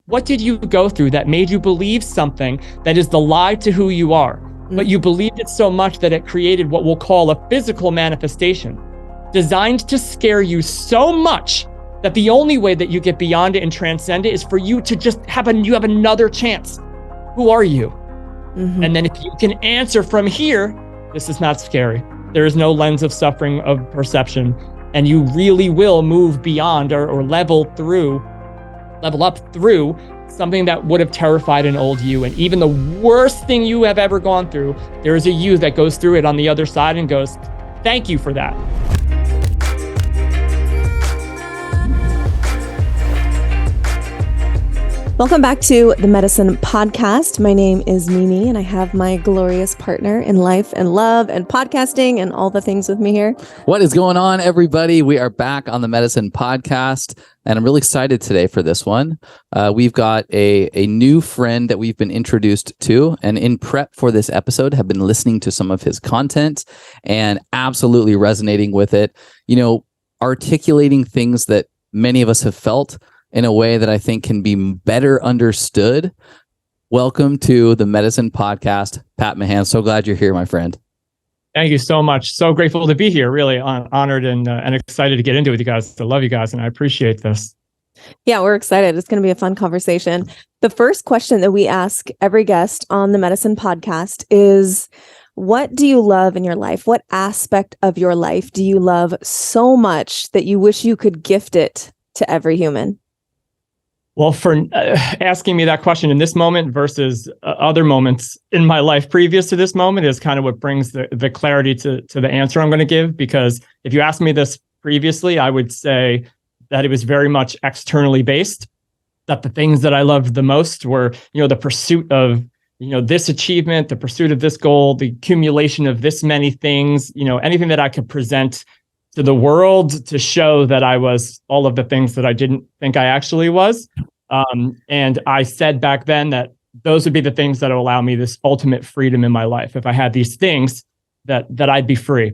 What did you go through that made you believe something that is the lie to who you are? But you believed it so much that it created what we'll call a physical manifestation, designed to scare you so much that the only way that you get beyond it and transcend it is for you to just have another chance. Who are you? Mm-hmm. And then if you can answer from here, this is not scary. There is no lens of suffering of perception, and you really will move beyond or level up through something that would have terrified an old you. And even the worst thing you have ever gone through, there is a you that goes through it on the other side and goes, thank you for that. Welcome back to the Medicin podcast. My name is Mimi, and I have my glorious partner in life and love and podcasting and all the things with me here. What is going on, everybody? We are back on the Medicin podcast, and I'm really excited today for this one. We've got a new friend that we've been introduced to, and in prep for this episode, have been listening to some of his content and absolutely resonating with it. You know, articulating things that many of us have felt in a way that I think can be better understood. Welcome to the Medicin podcast, Pat Mahan. So glad you're here, my friend. Thank you so much. So grateful to be here. Really honored and excited to get into it with you guys. I love you guys, and I appreciate this. Yeah, we're excited. It's going to be a fun conversation. The first question that we ask every guest on the Medicin podcast is, what do you love in your life? What aspect of your life do you love so much that you wish you could gift it to every human? Well, for asking me that question in this moment versus other moments in my life previous to this moment is kind of what brings the clarity to the answer I'm going to give. Because if you asked me this previously, I would say that it was very much externally based, that the things that I loved the most were, the pursuit of, this achievement, the pursuit of this goal, the accumulation of this many things, anything that I could present to the world to show that I was all of the things that I didn't think I actually was. And I said back then that those would be the things that will allow me this ultimate freedom in my life. If I had these things, that I'd be free.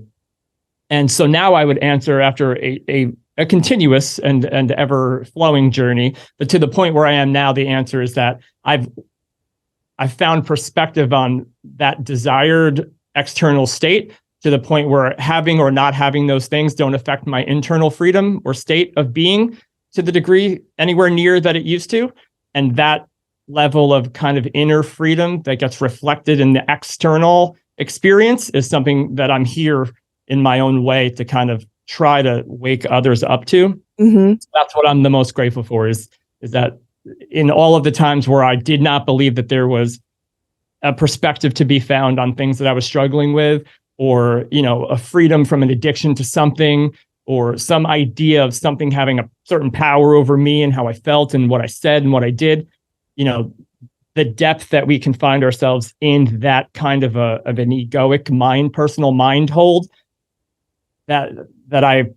And so now I would answer after a continuous and ever flowing journey, but to the point where I am now, the answer is that I've found perspective on that desired external state, to the point where having or not having those things don't affect my internal freedom or state of being to the degree anywhere near that it used to. And that level of kind of inner freedom that gets reflected in the external experience is something that I'm here in my own way to kind of try to wake others up to. Mm-hmm. So that's what I'm the most grateful for is that in all of the times where I did not believe that there was a perspective to be found on things that I was struggling with, or, a freedom from an addiction to something, or some idea of something having a certain power over me and how I felt and what I said and what I did, the depth that we can find ourselves in that kind of an egoic personal mind hold, that I,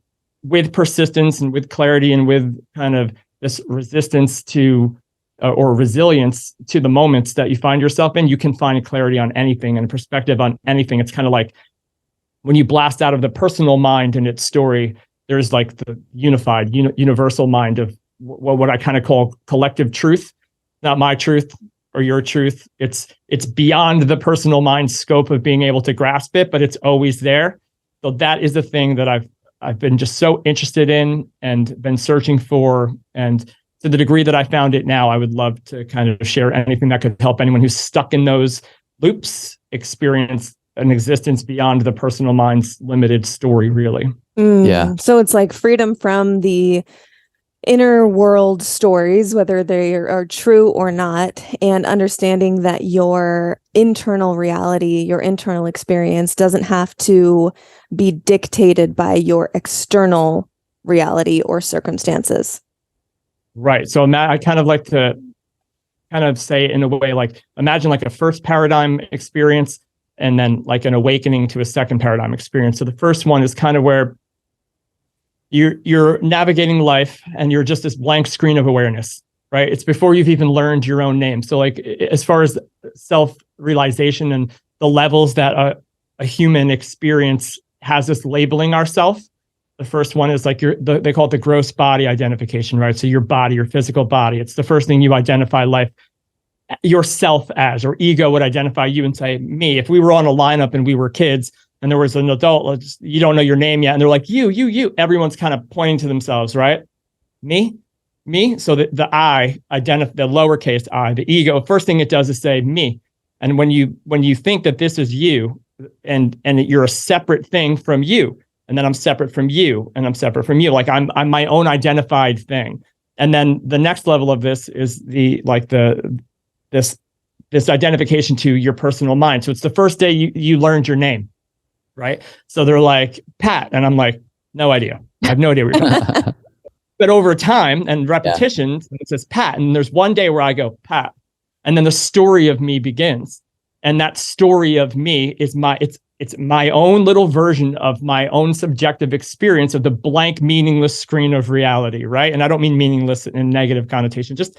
with persistence and with clarity and with kind of this resistance to or resilience to the moments that you find yourself in, you can find clarity on anything and a perspective on anything. It's kind of like when you blast out of the personal mind and its story, there's like the unified, universal mind of what I kind of call collective truth, not my truth or your truth. It's beyond the personal mind scope of being able to grasp it, but it's always there. So that is the thing that I've been just so interested in and been searching for. And to the degree that I found it now, I would love to kind of share anything that could help anyone who's stuck in those loops experience an existence beyond the personal mind's limited story, really. Yeah. So it's like freedom from the inner world stories, whether they are true or not, and understanding that your internal reality, your internal experience doesn't have to be dictated by your external reality or circumstances. Right. So I kind of like to kind of say in a way, like, imagine like a first paradigm experience and then like an awakening to a second paradigm experience. So the first one is kind of where you're navigating life and you're just this blank screen of awareness, right? It's before you've even learned your own name. So like, as far as self-realization and the levels that a human experience has us labeling ourselves, The first one is like they call it the gross body identification, right? So your body, your physical body. It's the first thing you identify life, yourself as, or ego would identify you and say, me. If we were on a lineup and we were kids and there was an adult, you don't know your name yet, and they're like, you, everyone's kind of pointing to themselves, right? Me. So the I, the lowercase I, the ego, first thing it does is say me. And when you think that this is you and you're a separate thing from you, and then I'm separate from you, and I'm separate from you, like I'm my own identified thing. And then the next level of this is this identification to your personal mind. So it's the first day you learned your name, right? So they're like, Pat, and I'm like, no idea. I have no idea what you're talking about. But over time and repetition, it says Pat. And there's one day where I go, Pat. And then the story of me begins. And that story of me is it's my own little version of my own subjective experience of the blank, meaningless screen of reality, right? And I don't mean meaningless in negative connotation, just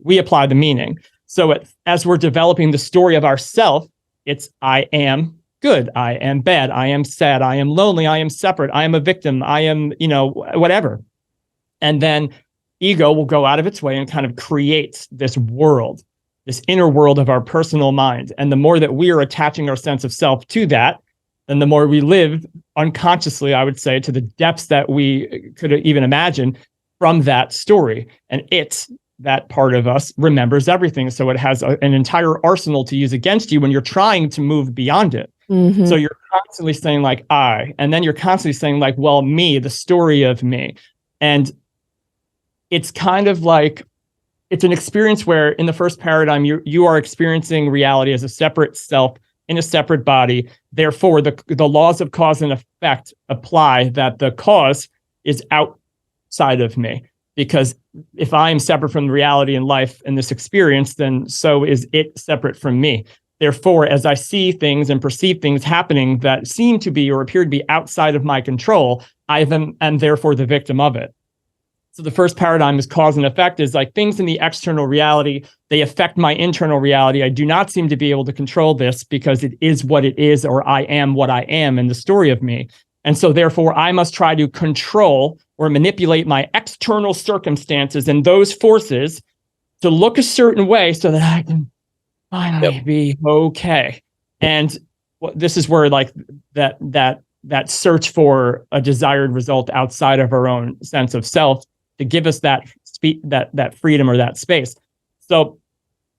we apply the meaning. So as we're developing the story of ourself, it's I am good, I am bad, I am sad, I am lonely, I am separate, I am a victim, I am, whatever. And then ego will go out of its way and kind of create this world, this inner world of our personal mind. And the more that we are attaching our sense of self to that, then the more we live unconsciously, I would say, to the depths that we could even imagine from that story. And that part of us remembers everything. So it has an entire arsenal to use against you when you're trying to move beyond it. Mm-hmm. So you're constantly saying like I, and then you're constantly saying like, well, me, the story of me. And it's kind of like, it's an experience where in the first paradigm, you are experiencing reality as a separate self in a separate body. Therefore, the laws of cause and effect apply that the cause is outside of me. Because if I am separate from reality and life and this experience, then so is it separate from me. Therefore, as I see things and perceive things happening that seem to be or appear to be outside of my control, I am therefore the victim of it. So the first paradigm is cause and effect, is like things in the external reality, they affect my internal reality. I do not seem to be able to control this because it is what it is, or I am what I am in the story of me. And so therefore I must try to control or manipulate my external circumstances and those forces to look a certain way so that I can finally be okay. And this is where like that search for a desired result outside of our own sense of self to give us that freedom or that space. So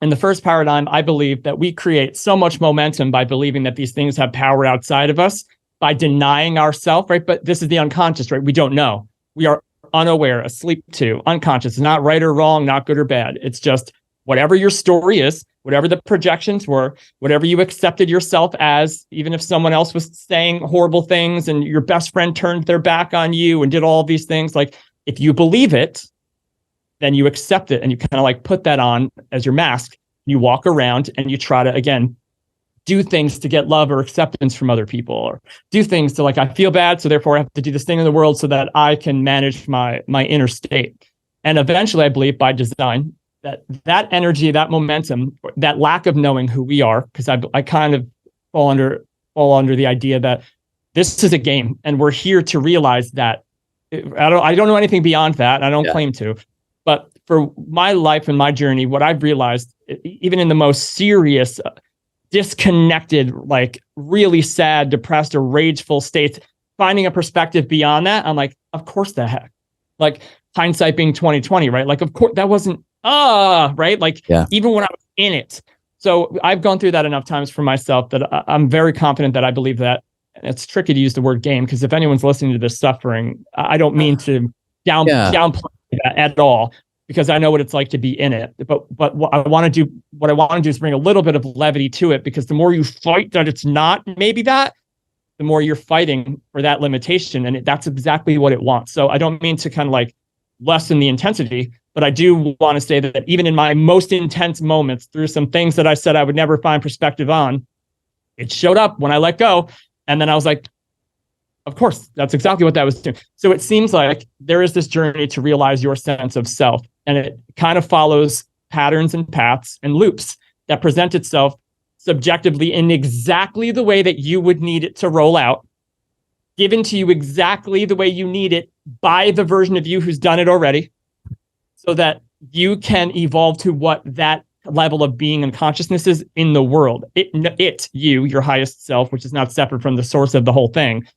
in the first paradigm, I believe that we create so much momentum by believing that these things have power outside of us, by denying ourselves, right? But this is the unconscious, right? We don't know. We are unaware, asleep to, unconscious. It's not right or wrong, not good or bad. It's just whatever your story is, whatever the projections were, whatever you accepted yourself as, even if someone else was saying horrible things and your best friend turned their back on you and did all these things, like if you believe it, then you accept it and you kind of like put that on as your mask. You walk around and you try to, again, do things to get love or acceptance from other people, or do things to like, I feel bad, so therefore I have to do this thing in the world so that I can manage my inner state. And eventually I believe by design that energy, that momentum, that lack of knowing who we are, because I kind of fall under the idea that this is a game and we're here to realize that. I don't know anything beyond that. I don't claim to, but for my life and my journey, what I've realized, even in the most serious, disconnected, like really sad, depressed, or rageful states, finding a perspective beyond that, I'm like, of course the heck, like hindsight being 2020, right? Like, of course that wasn't, right? Like even when I was in it. So I've gone through that enough times for myself that I'm very confident that I believe that. It's tricky to use the word game because if anyone's listening to this suffering, I don't mean to downplay that at all, because I know what it's like to be in it. But what I want to do is bring a little bit of levity to it, because the more you fight that it's not maybe that, the more you're fighting for that limitation, and that's exactly what it wants. So I don't mean to kind of like lessen the intensity, but I do want to say that even in my most intense moments, through some things that I said I would never find perspective on, it showed up when I let go. And then I was like, of course, that's exactly what that was doing. So it seems like there is this journey to realize your sense of self, and it kind of follows patterns and paths and loops that present itself subjectively in exactly the way that you would need it to roll out, given to you exactly the way you need it by the version of you who's done it already, so that you can evolve to what that level of being and consciousness is in the world. You, your highest self, which is not separate from the source of the whole thing,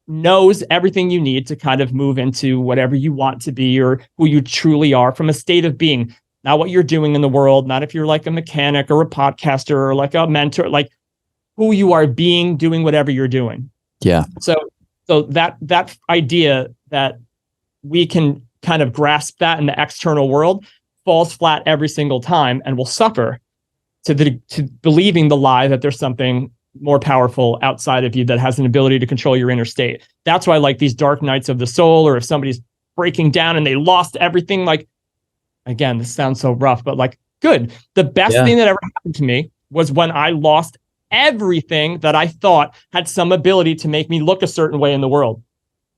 knows everything you need to kind of move into whatever you want to be or who you truly are from a state of being, not what you're doing in the world, not if you're like a mechanic or a podcaster or like a mentor, like who you are being, doing whatever you're doing. Yeah. So that idea that we can kind of grasp that in the external world falls flat every single time and will suffer to believing the lie that there's something more powerful outside of you that has an ability to control your inner state. That's why like these dark nights of the soul, or if somebody's breaking down and they lost everything, like, again, this sounds so rough, but like, good. The best thing that ever happened to me was when I lost everything that I thought had some ability to make me look a certain way in the world,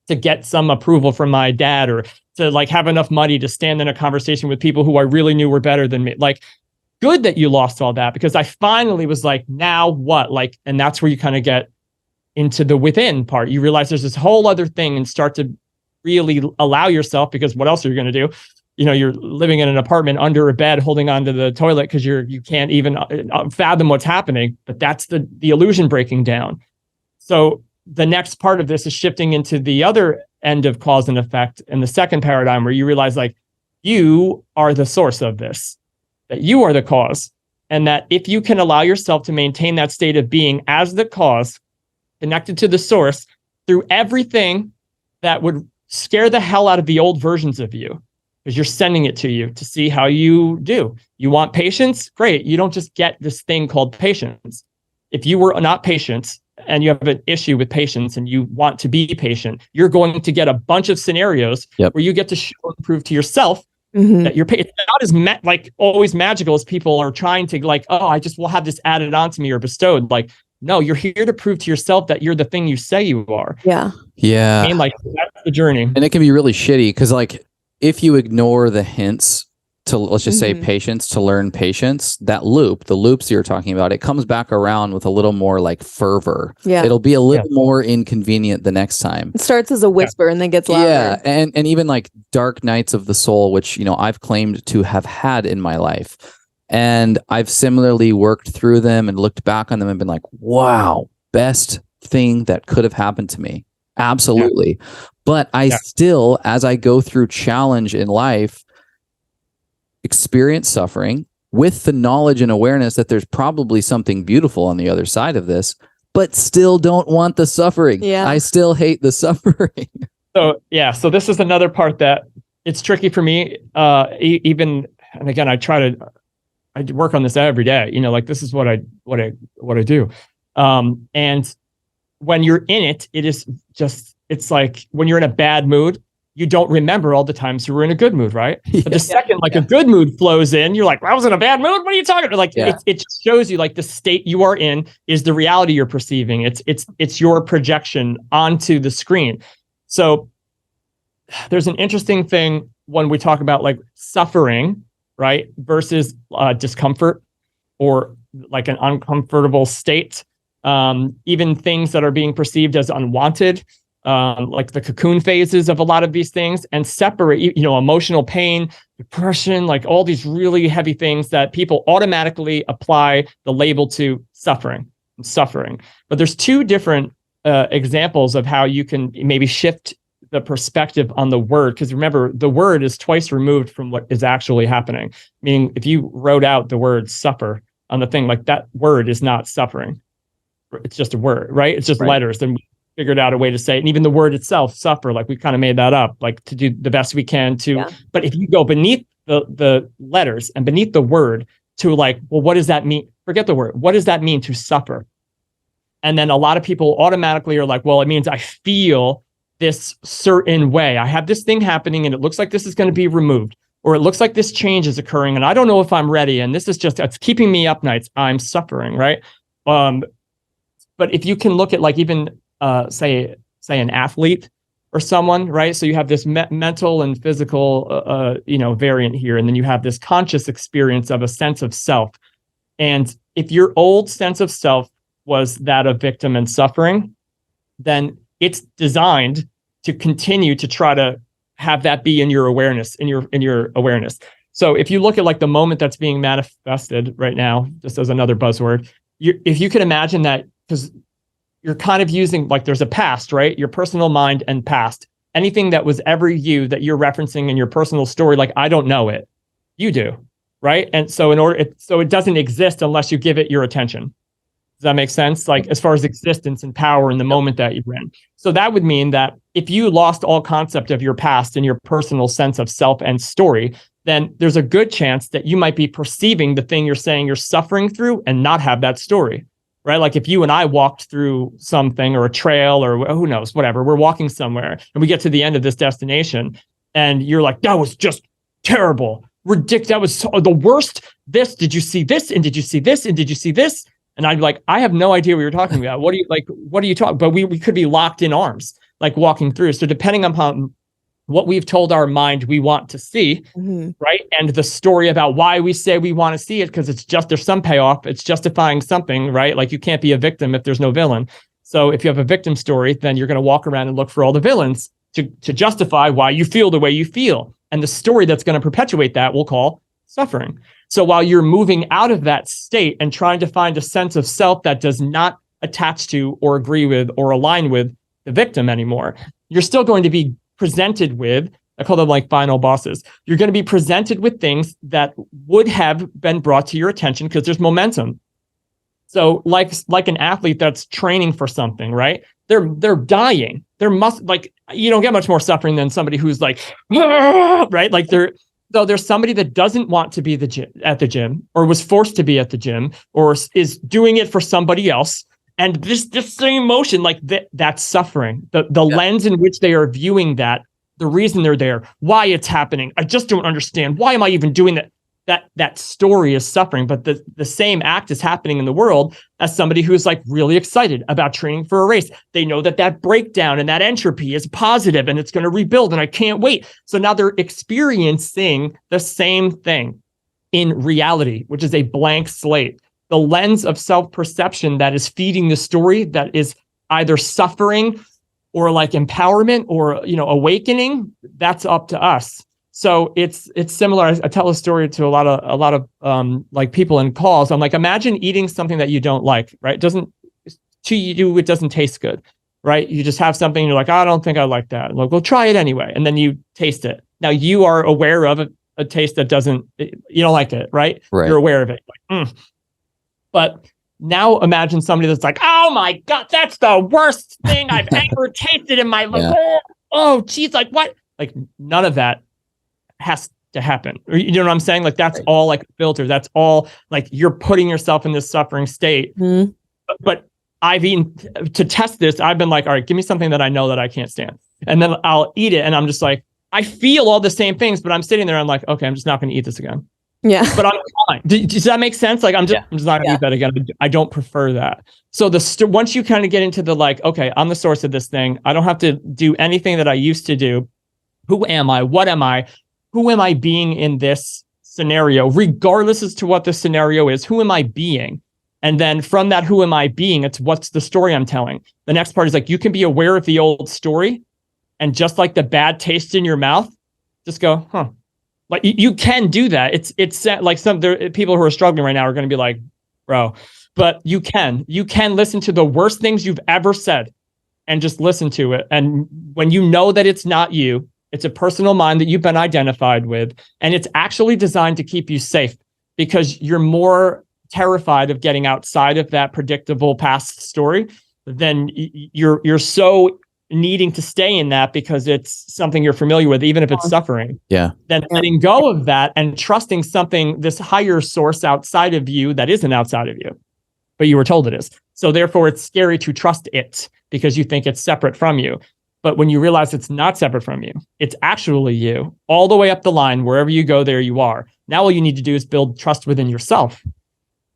to get some approval from my dad, or to like have enough money to stand in a conversation with people who I really knew were better than me. Like, good that you lost all that, because I finally was like, now what? Like, and that's where you kind of get into the within part. You realize there's this whole other thing and start to really allow yourself, because what else are you going to do? You know, you're living in an apartment under a bed, holding onto the toilet because you can't even fathom what's happening. But that's the illusion breaking down. So the next part of this is shifting into the other end of cause and effect, and the second paradigm, where you realize like you are the source of this, that you are the cause, and that if you can allow yourself to maintain that state of being as the cause, connected to the source, through everything that would scare the hell out of the old versions of you, because you're sending it to you to see how you do. You want patience? Great. You don't just get this thing called patience. If you were not patient and you have an issue with patience and you want to be patient, you're going to get a bunch of scenarios where you get to show and prove to yourself that you're it's not as like always magical as people are trying to like, oh, I just will have this added onto me or bestowed. Like, no, you're here to prove to yourself that you're the thing you say you are. Yeah. Yeah. I mean, like, that's the journey. And it can be really shitty because like if you ignore the hints to, let's just say, patience, to learn patience, the loops you're talking about, it comes back around with a little more like fervor. Yeah. It'll be a little more inconvenient the next time. It starts as a whisper and then gets louder. Yeah. And even like dark nights of the soul, which, you know, I've claimed to have had in my life. And I've similarly worked through them and looked back on them and been like, wow, best thing that could have happened to me. Absolutely. Yeah. But I still, as I go through challenge in life, experience suffering with the knowledge and awareness that there's probably something beautiful on the other side of this, but still don't want the suffering. Yeah. I still hate the suffering. So this is another part that it's tricky for me. Even, and again, I work on this every day, you know, like this is what I do. And when you're in it, it is just, it's like when you're in a bad mood, you don't remember all the times you were in a good mood, right? But the second a good mood flows in, you're like, I was in a bad mood. What are you talking about? Like, it shows you like the state you are in is the reality you're perceiving. It's your projection onto the screen. So there's an interesting thing when we talk about like suffering, right? Versus discomfort or like an uncomfortable state. Even things that are being perceived as unwanted, like the cocoon phases of a lot of these things, and separate, you know, emotional pain, depression, like all these really heavy things that people automatically apply the label to suffering. But there's two different examples of how you can maybe shift the perspective on the word. Because remember, the word is twice removed from what is actually happening. Meaning, if you wrote out the word suffer on the thing, like that word is not suffering. It's just a word, right? It's just letters. Then we figured out a way to say it. And even the word itself, suffer, like we kind of made that up, like to do the best we can to, but if you go beneath the letters and beneath the word to like, well, what does that mean? Forget the word. What does that mean to suffer? And then a lot of people automatically are like, well, it means I feel this certain way. I have this thing happening and it looks like this is going to be removed, or it looks like this change is occurring and I don't know if I'm ready. And this is just, it's keeping me up nights. I'm suffering, right? But if you can look at like even say an athlete or someone, right? So you have this mental and physical, variant here, and then you have this conscious experience of a sense of self. And if your old sense of self was that of victim and suffering, then it's designed to continue to try to have that be in your awareness, in your awareness. So if you look at like the moment that's being manifested right now, just as another buzzword, if you can imagine that, because you're kind of using, like, there's a past, right? Your personal mind and past. Anything that was ever you that you're referencing in your personal story, like, I don't know it. You do, right? And so it doesn't exist unless you give it your attention. Does that make sense? Like, as far as existence and power in the moment that you're in. So that would mean that if you lost all concept of your past and your personal sense of self and story, then there's a good chance that you might be perceiving the thing you're saying you're suffering through and not have that story, right? Like if you and I walked through something or a trail or who knows, whatever, we're walking somewhere and we get to the end of this destination and you're like, that was just terrible, ridiculous. That was the worst. This, did you see this? And did you see this? And did you see this? And I'd be like, I have no idea what you're talking about. What are you talking? But we could be locked in arms, like walking through. So depending upon what we've told our mind we want to see, right? And the story about why we say we want to see it, because there's some payoff. It's justifying something, right? Like you can't be a victim if there's no villain. So if you have a victim story, then you're going to walk around and look for all the villains to justify why you feel the way you feel. And the story that's going to perpetuate that we'll call suffering. So while you're moving out of that state and trying to find a sense of self that does not attach to or agree with or align with the victim anymore, you're still going to be presented with, I call them like final bosses. You're going to be presented with things that would have been brought to your attention because there's momentum. So like an athlete that's training for something, right? They're dying. You don't get much more suffering than somebody who's like, right? Like there's somebody that doesn't want to be at the gym or was forced to be at the gym or is doing it for somebody else. And this same emotion, like that's suffering. The lens in which they are viewing that, the reason they're there, why it's happening. I just don't understand. Why am I even doing that? That story is suffering, but the same act is happening in the world as somebody who's like really excited about training for a race. They know that breakdown and that entropy is positive and it's going to rebuild and I can't wait. So now they're experiencing the same thing in reality, which is a blank slate. The lens of self-perception that is feeding the story that is either suffering or like empowerment or, awakening, that's up to us. So it's similar. I tell a story to a lot of like people in calls. I'm like, imagine eating something that you don't like, right? It doesn't taste good, right? You just have something and you're like, I don't think I like that. Like, well, try it anyway. And then you taste it. Now you are aware of a taste that you don't like it, right? You're aware of it. Like, But now imagine somebody that's like, oh my God, that's the worst thing I've ever tasted in my life. Yeah. Oh, geez, like what? Like none of that has to happen. You know what I'm saying? Like that's all like a filter. That's all like you're putting yourself in this suffering state. But I've eaten to test this. I've been like, all right, give me something that I know that I can't stand. And then I'll eat it. And I'm just like, I feel all the same things, but I'm sitting there. I'm like, okay, I'm just not going to eat this again. Yeah. But I'm fine. Does that make sense? Like I'm just not gonna eat that again. I don't prefer that. So once you kind of get into the like, okay, I'm the source of this thing. I don't have to do anything that I used to do. Who am I? What am I? Who am I being in this scenario? Regardless as to what the scenario is, who am I being? And then from that, who am I being? It's what's the story I'm telling. The next part is like, you can be aware of the old story and just like the bad taste in your mouth, just go, huh. Like you can do that. It's like people who are struggling right now are going to be like, bro, but you can listen to the worst things you've ever said and just listen to it. And when you know that it's not you, it's a personal mind that you've been identified with, and it's actually designed to keep you safe because you're more terrified of getting outside of that predictable past story than you're so needing to stay in that because it's something you're familiar with, even if it's suffering. Yeah. Then letting go of that and trusting something, this higher source outside of you that isn't outside of you, but you were told it is. So therefore it's scary to trust it because you think it's separate from you. But when you realize it's not separate from you, it's actually you all the way up the line, wherever you go, there you are. Now all you need to do is build trust within yourself.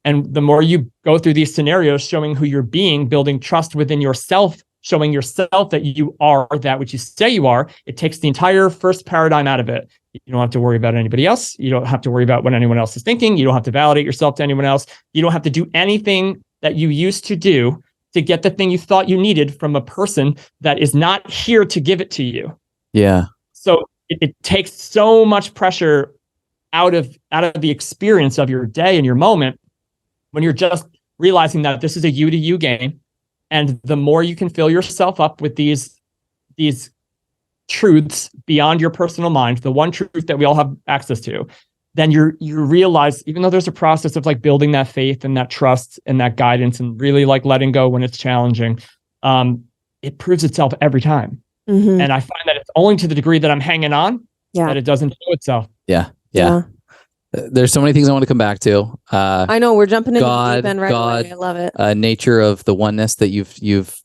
And the more you go through these scenarios, showing who you're being, building trust within yourself, showing yourself that you are that which you say you are, it takes the entire first paradigm out of it. You don't have to worry about anybody else. You don't have to worry about what anyone else is thinking. You don't have to validate yourself to anyone else. You don't have to do anything that you used to do to get the thing you thought you needed from a person that is not here to give it to you. Yeah. So it takes so much pressure out of the experience of your day and your moment when you're just realizing that this is a you to you game. And the more you can fill yourself up with these truths beyond your personal mind, the one truth that we all have access to, then you realize, even though there's a process of like building that faith and that trust and that guidance and really like letting go when it's challenging, it proves itself every time. Mm-hmm. And I find that it's only to the degree that I'm hanging on that it doesn't show itself. Yeah. There's so many things I want to come back to. I know we're jumping into the deep end right away. I love it. Nature of the oneness that you've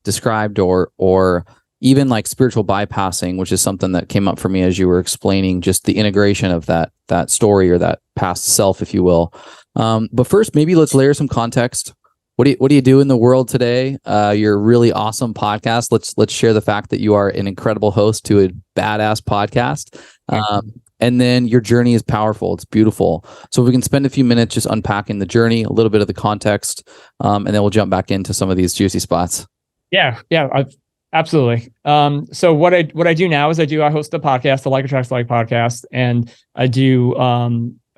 described, or even like spiritual bypassing, which is something that came up for me as you were explaining just the integration of that story or that past self, if you will. But first, maybe let's layer some context. What do you do in the world today? You're a really awesome podcast. Let's share the fact that you are an incredible host to a badass podcast. And then your journey is powerful. It's beautiful. So if we can spend a few minutes just unpacking the journey, a little bit of the context, and then we'll jump back into some of these juicy spots. Yeah, absolutely. So what I do now is I host a podcast, the Like Attracts Like podcast, and I do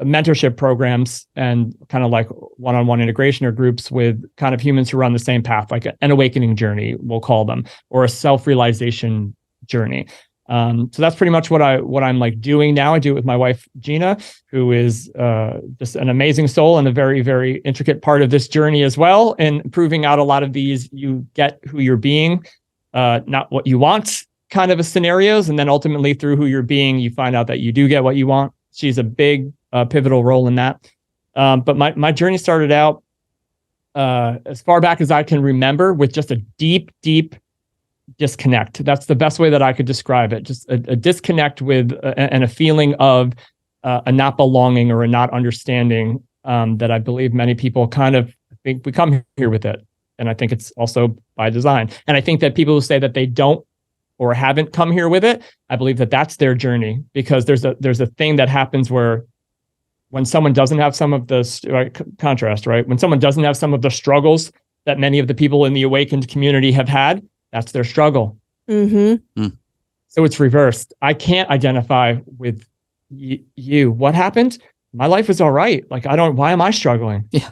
mentorship programs and kind of like one-on-one integration or groups with kind of humans who are on the same path, like an awakening journey, we'll call them, or a self-realization journey. So that's pretty much what I'm like doing now. I do it with my wife, Gina, who is just an amazing soul and a very, very intricate part of this journey as well. And proving out a lot of these, you get who you're being, not what you want kind of a scenarios. And then ultimately through who you're being, you find out that you do get what you want. She's a big pivotal role in that. But my journey started out as far back as I can remember with just a deep disconnect. That's the best way that I could describe it. Just a disconnect with and a feeling of a not belonging or a not understanding that I believe many people kind of think we come here with it. And I think it's also by design. And I think that people who say that they don't or haven't come here with it, I believe that that's their journey, because there's a thing that happens where when someone doesn't have some of the contrast, right? When someone doesn't have some of the struggles that many of the people in the awakened community have had, that's their struggle. Mm-hmm. So it's reversed. I can't identify with you. What happened? My life is all right. Like, why am I struggling? Yeah.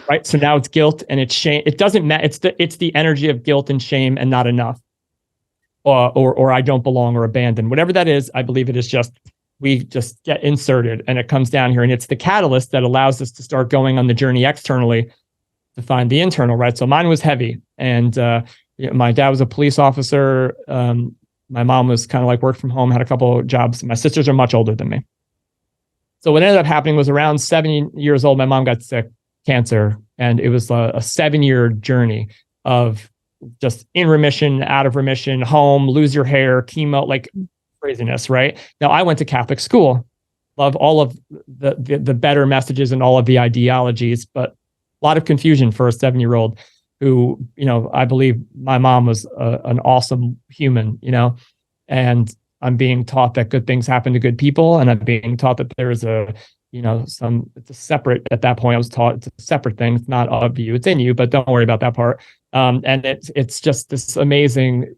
Right. So now it's guilt and it's shame. It doesn't matter. It's the energy of guilt and shame and not enough. Or I don't belong or abandon. Whatever that is, I believe it is just, we just get inserted and it comes down here. And it's the catalyst that allows us to start going on the journey externally to find the internal, right? So mine was heavy. And my dad was a police officer. My mom was kind of like worked from home, had a couple of jobs. My sisters are much older than me. So what ended up happening was around 7 years old, my mom got sick, cancer. And it was a 7-year journey of just in remission, out of remission, home, lose your hair, chemo, like craziness, right? Now I went to Catholic school, love all of the better messages and all of the ideologies, but a lot of confusion for a 7-year-old who, I believe my mom was an awesome human, and I'm being taught that good things happen to good people. And I'm being taught that there is it's a separate, at that point I was taught it's a separate thing. It's not of you, it's in you, but don't worry about that part. And it's just this amazing,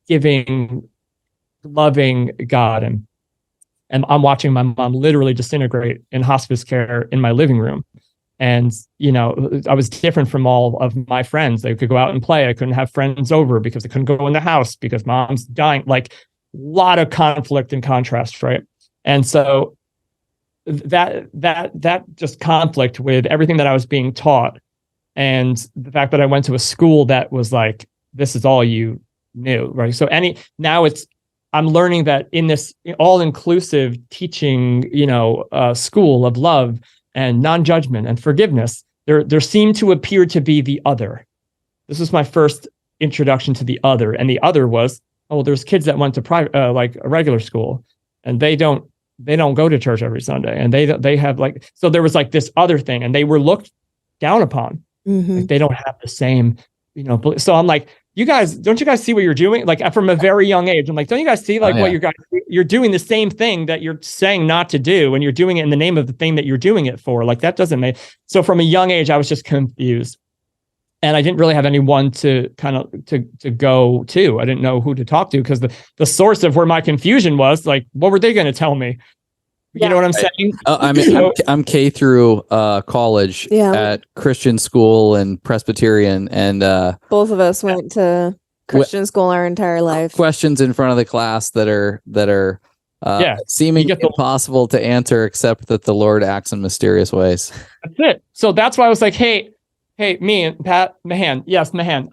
giving, loving God. And I'm watching my mom literally disintegrate in hospice care in my living room. And, I was different from all of my friends. They could go out and play. I couldn't have friends over because I couldn't go in the house because mom's dying. Like, a lot of conflict and contrast, right? And so that just conflict with everything that I was being taught, and the fact that I went to a school that was like, this is all you knew, right? So I'm learning that in this all-inclusive teaching, school of love and non-judgment and forgiveness, there seemed to appear to be the other. This was my first introduction to the other. And the other was, there's kids that went to private, like a regular school, and they don't go to church every Sunday. And they have so there was like this other thing, and they were looked down upon. Mm-hmm. Like, they don't have the same, so I'm like, don't you guys see what you're doing? Like, from a very young age, I'm like, don't you guys see what you're doing the same thing that you're saying not to do, and you're doing it in the name of the thing that you're doing it for. Like, that doesn't make. So from a young age, I was just confused. And I didn't really have anyone to kind of to go to. I didn't know who to talk to, because the source of where my confusion was, like, what were they going to tell me? You know what I'm saying? I mean, I'm K through college at Christian school and Presbyterian, and both of us went to Christian school our entire life. Questions in front of the class that are seeming impossible to answer, except that the Lord acts in mysterious ways. That's it. So that's why I was like, hey, me and Pat Mahan. Yes, Mahan.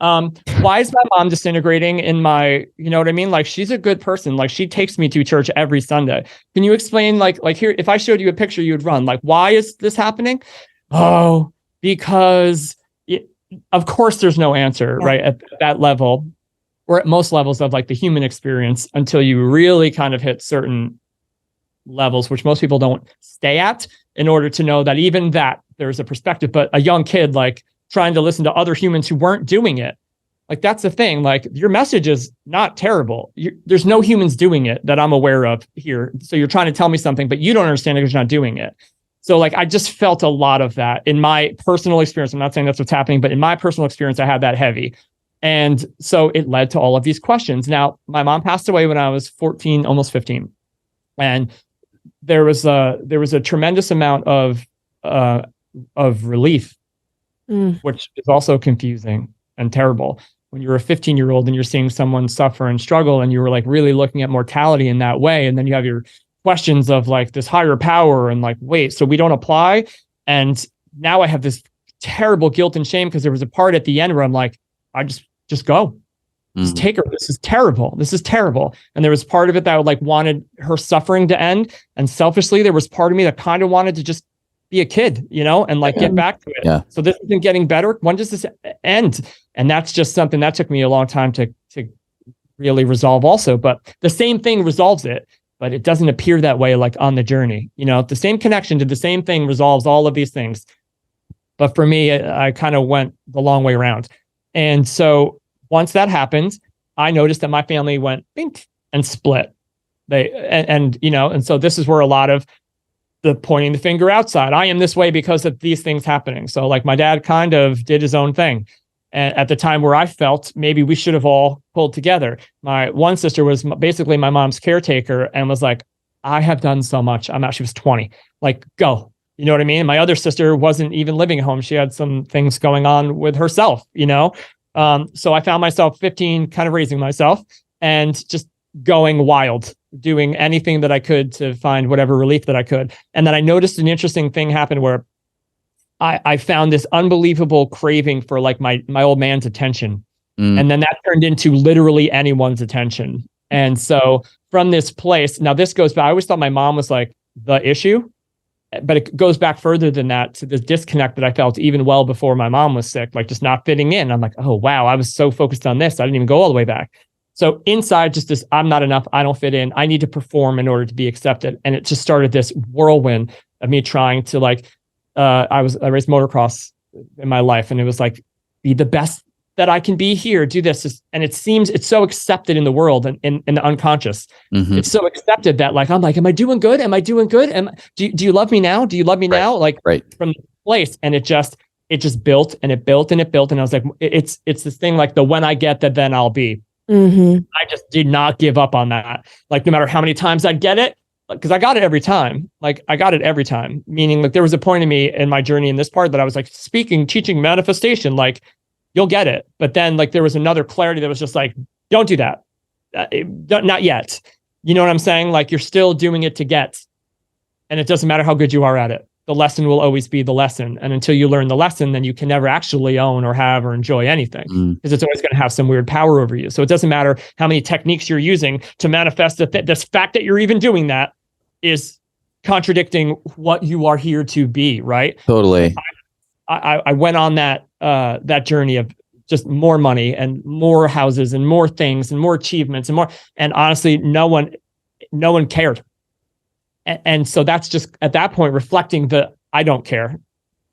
Why is my mom disintegrating in my, you know what I mean? Like, she's a good person. Like, she takes me to church every Sunday. Can you explain, like here, if I showed you a picture, you would run. Like, why is this happening? Oh, because of course there's no answer, right? At that level, or at most levels of like the human experience, until you really kind of hit certain levels, which most people don't stay at, in order to know that even that there's a perspective. But a young kid, like, trying to listen to other humans who weren't doing it, like, that's the thing. Like, your message is not terrible. There's no humans doing it that I'm aware of here. So you're trying to tell me something, but you don't understand it because you're not doing it. So, like, I just felt a lot of that in my personal experience. I'm not saying that's what's happening, but in my personal experience, I had that heavy. And so it led to all of these questions. Now, my mom passed away when I was 14, almost 15. And there was a tremendous amount of relief, which is also confusing and terrible. When you're a 15-year-old and you're seeing someone suffer and struggle, and you were like really looking at mortality in that way, and then you have your questions of like this higher power, and like, wait, so we don't apply? And now I have this terrible guilt and shame, because there was a part at the end where I'm like, I just go. Just take her. This is terrible. This is terrible. And there was part of it that like wanted her suffering to end. And selfishly, there was part of me that kind of wanted to just be a kid, you know, and like get back to it. Yeah. So this isn't getting better. When does this end? And that's just something that took me a long time to really resolve also. But the same thing resolves it, but it doesn't appear that way, like on the journey. You know, the same connection to the same thing resolves all of these things. But for me, I kind of went the long way around. And so once that happened, I noticed that my family went bink and split. And so this is where a lot of the pointing the finger outside. I am this way because of these things happening. So like, my dad kind of did his own thing. And at the time where I felt maybe we should have all pulled together. My one sister was basically my mom's caretaker and was like, I have done so much. She was 20, like, go. You know what I mean? My other sister wasn't even living at home. She had some things going on with herself, you know? So I found myself 15, kind of raising myself and just going wild, doing anything that I could to find whatever relief that I could. And then I noticed an interesting thing happen where I found this unbelievable craving for like my old man's attention. And then that turned into literally anyone's attention. And so from this place, now this goes back, I always thought my mom was like the issue, but it goes back further than that, to this disconnect that I felt even well before my mom was sick, like just not fitting in. I'm like, oh, wow, I was so focused on this. I didn't even go all the way back. So inside, just this, I'm not enough. I don't fit in. I need to perform in order to be accepted. And it just started this whirlwind of me trying to like, I raced motocross in my life, and it was like, be the best that I can be here, do this. And it seems it's so accepted in the world and in the unconscious. It's so accepted that like, I'm like, am I doing good? Am I doing good? Do you love me now? Do you love me now? Like from the place. And it just built and it built and it built. And I was like, it's this thing like the, when I get that, then I'll be. I just did not give up on that. Like, no matter how many times I'd get it, because I got it every time. Like, I got it every time. Meaning, like, there was a point in me in my journey in this part that I was like teaching manifestation, like, you'll get it. But then like, there was another clarity that was just like, don't do that. Not yet. You know what I'm saying? Like, you're still doing it to get, and it doesn't matter how good you are at it. The lesson will always be the lesson. And until you learn the lesson, then you can never actually own or have or enjoy anything, because it's always going to have some weird power over you. So it doesn't matter how many techniques you're using to manifest this fact that you're even doing that is contradicting what you are here to be. Right. Totally. I went on that journey of just more money and more houses and more things and more achievements and more. And honestly, no one cared. And so that's just at that point reflecting the, I don't care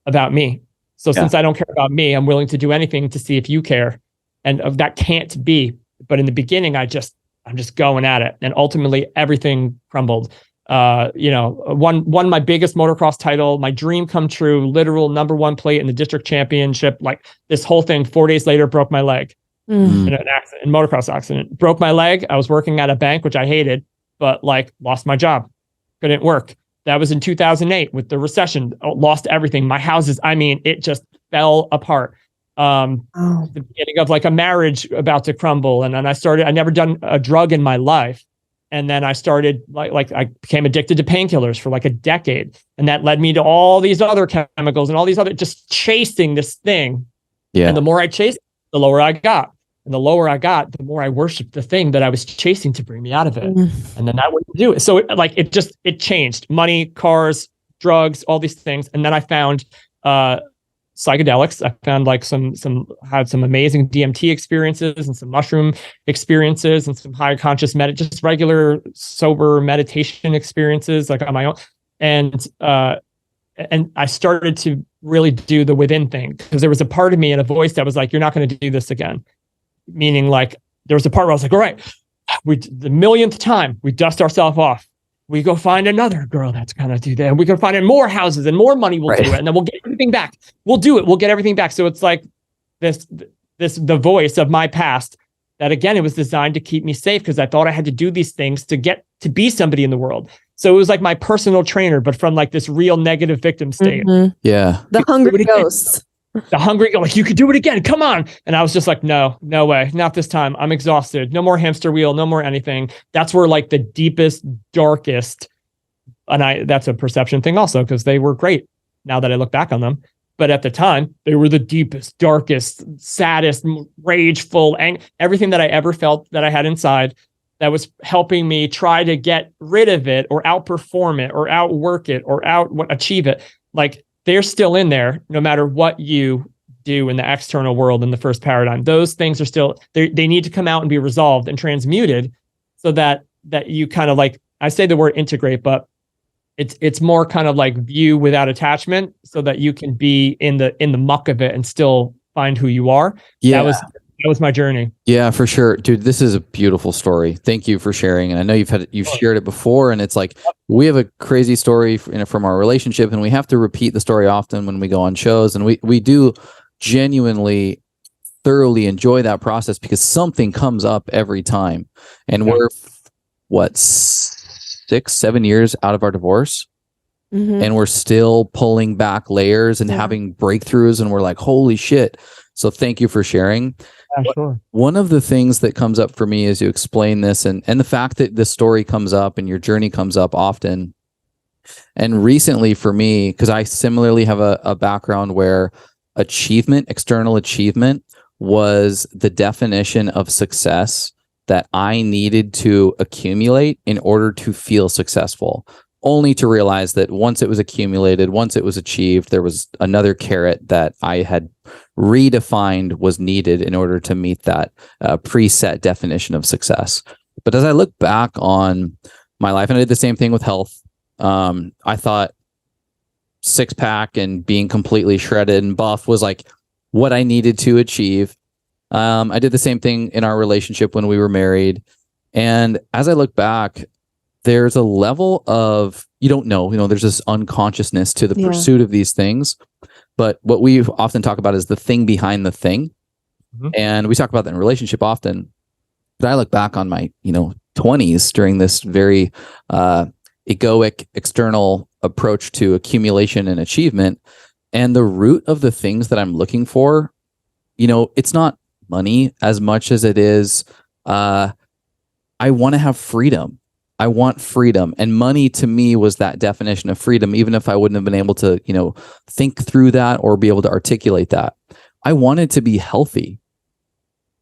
about me. So since I don't care about me, I'm willing to do anything to see if you care. And that can't be. But in the beginning, I'm just going at it. And ultimately everything crumbled. won my biggest motocross title, my dream come true, literal number one plate in the district championship. Like this whole thing, 4 days later, broke my leg in an accident, in motocross accident. Broke my leg. I was working at a bank, which I hated, but like lost my job. Couldn't work. That was in 2008 with the recession. Lost everything. My houses, I mean, it just fell apart. The beginning of like a marriage about to crumble. And then I never done a drug in my life. And then I started like I became addicted to painkillers for like a decade. And that led me to all these other chemicals and all these other, just chasing this thing. Yeah. And the more I chased, the lower I got. And the lower I got, the more I worshiped the thing that I was chasing to bring me out of it. And then that wouldn't do it. So it changed. Money, cars, drugs, all these things. And then I found psychedelics. I found like had some amazing DMT experiences and some mushroom experiences and some high conscious just regular sober meditation experiences like on my own. And I started to really do the within thing, because there was a part of me and a voice that was like, you're not going to do this again. Meaning like there was a part where I was like, all right, the millionth time we dust ourselves off. We go find another girl that's going to do that. And we go find more houses and more money. We'll do it. And then we'll get everything back. We'll do it. We'll get everything back. So it's like the voice of my past that, again, it was designed to keep me safe, because I thought I had to do these things to get to be somebody in the world. So it was like my personal trainer, but from like this real negative victim state. Yeah. The hungry ghosts. The hungry, like, you could do it again. Come on. And I was just like, no way. Not this time. I'm exhausted. No more hamster wheel. No more anything. That's where like the deepest, darkest, and that's a perception thing also, because they were great now that I look back on them. But at the time, they were the deepest, darkest, saddest, rageful, everything that I ever felt that I had inside that was helping me try to get rid of it or outperform it or outwork it or achieve it. Like, they're still in there no matter what you do in the external world in the first paradigm. Those things are still, they need to come out and be resolved and transmuted so that you kind of like, I say the word integrate, but it's more kind of like view without attachment, so that you can be in the muck of it and still find who you are. Yeah. That was my journey. Yeah, for sure. Dude, this is a beautiful story. Thank you for sharing. And I know you've shared it before, and it's like, we have a crazy story from our relationship, and we have to repeat the story often when we go on shows. And we do genuinely thoroughly enjoy that process, because something comes up every time. And we're 6-7 years out of our divorce. And we're still pulling back layers and having breakthroughs, and we're like, holy shit. So thank you for sharing. Yeah, sure. One of the things that comes up for me as you explain this, and the fact that the story comes up and your journey comes up often, and recently for me, because I similarly have a background where external achievement was the definition of success that I needed to accumulate in order to feel successful. Only to realize that once it was accumulated, once it was achieved, there was another carrot that I had redefined was needed in order to meet that preset definition of success. But as I look back on my life, and I did the same thing with health, I thought six-pack and being completely shredded and buff was like what I needed to achieve. I did the same thing in our relationship when we were married. And as I look back, there's a level of, you don't know, there's this unconsciousness to the pursuit of these things. But what we often talk about is the thing behind the thing. And we talk about that in relationship often. But I look back on my, 20s during this very egoic external approach to accumulation and achievement. And the root of the things that I'm looking for, it's not money as much as it is, I want to have freedom. I want freedom. And money to me was that definition of freedom, even if I wouldn't have been able to, think through that or be able to articulate that. I wanted to be healthy.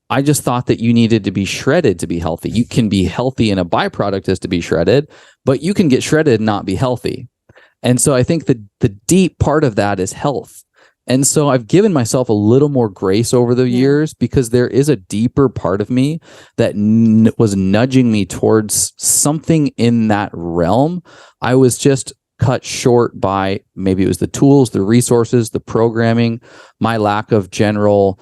I just thought that you needed to be shredded to be healthy. You can be healthy, and a byproduct is to be shredded, but you can get shredded and not be healthy. And so I think the deep part of that is health. And so I've given myself a little more grace over the years, because there is a deeper part of me that was nudging me towards something in that realm. I was just cut short by, maybe it was the tools, the resources, the programming, my lack of general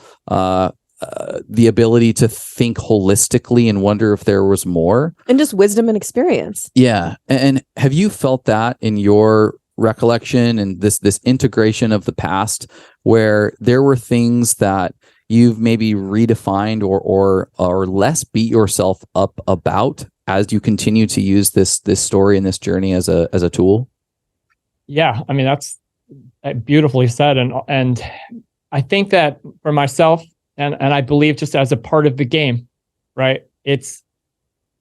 the ability to think holistically and wonder if there was more. And just wisdom and experience. Yeah. And have you felt that in your recollection and this integration of the past, where there were things that you've maybe redefined or less beat yourself up about as you continue to use this story and this journey as a tool? Yeah, I mean, that's beautifully said. And I think that for myself, and I believe just as a part of the game, right? It's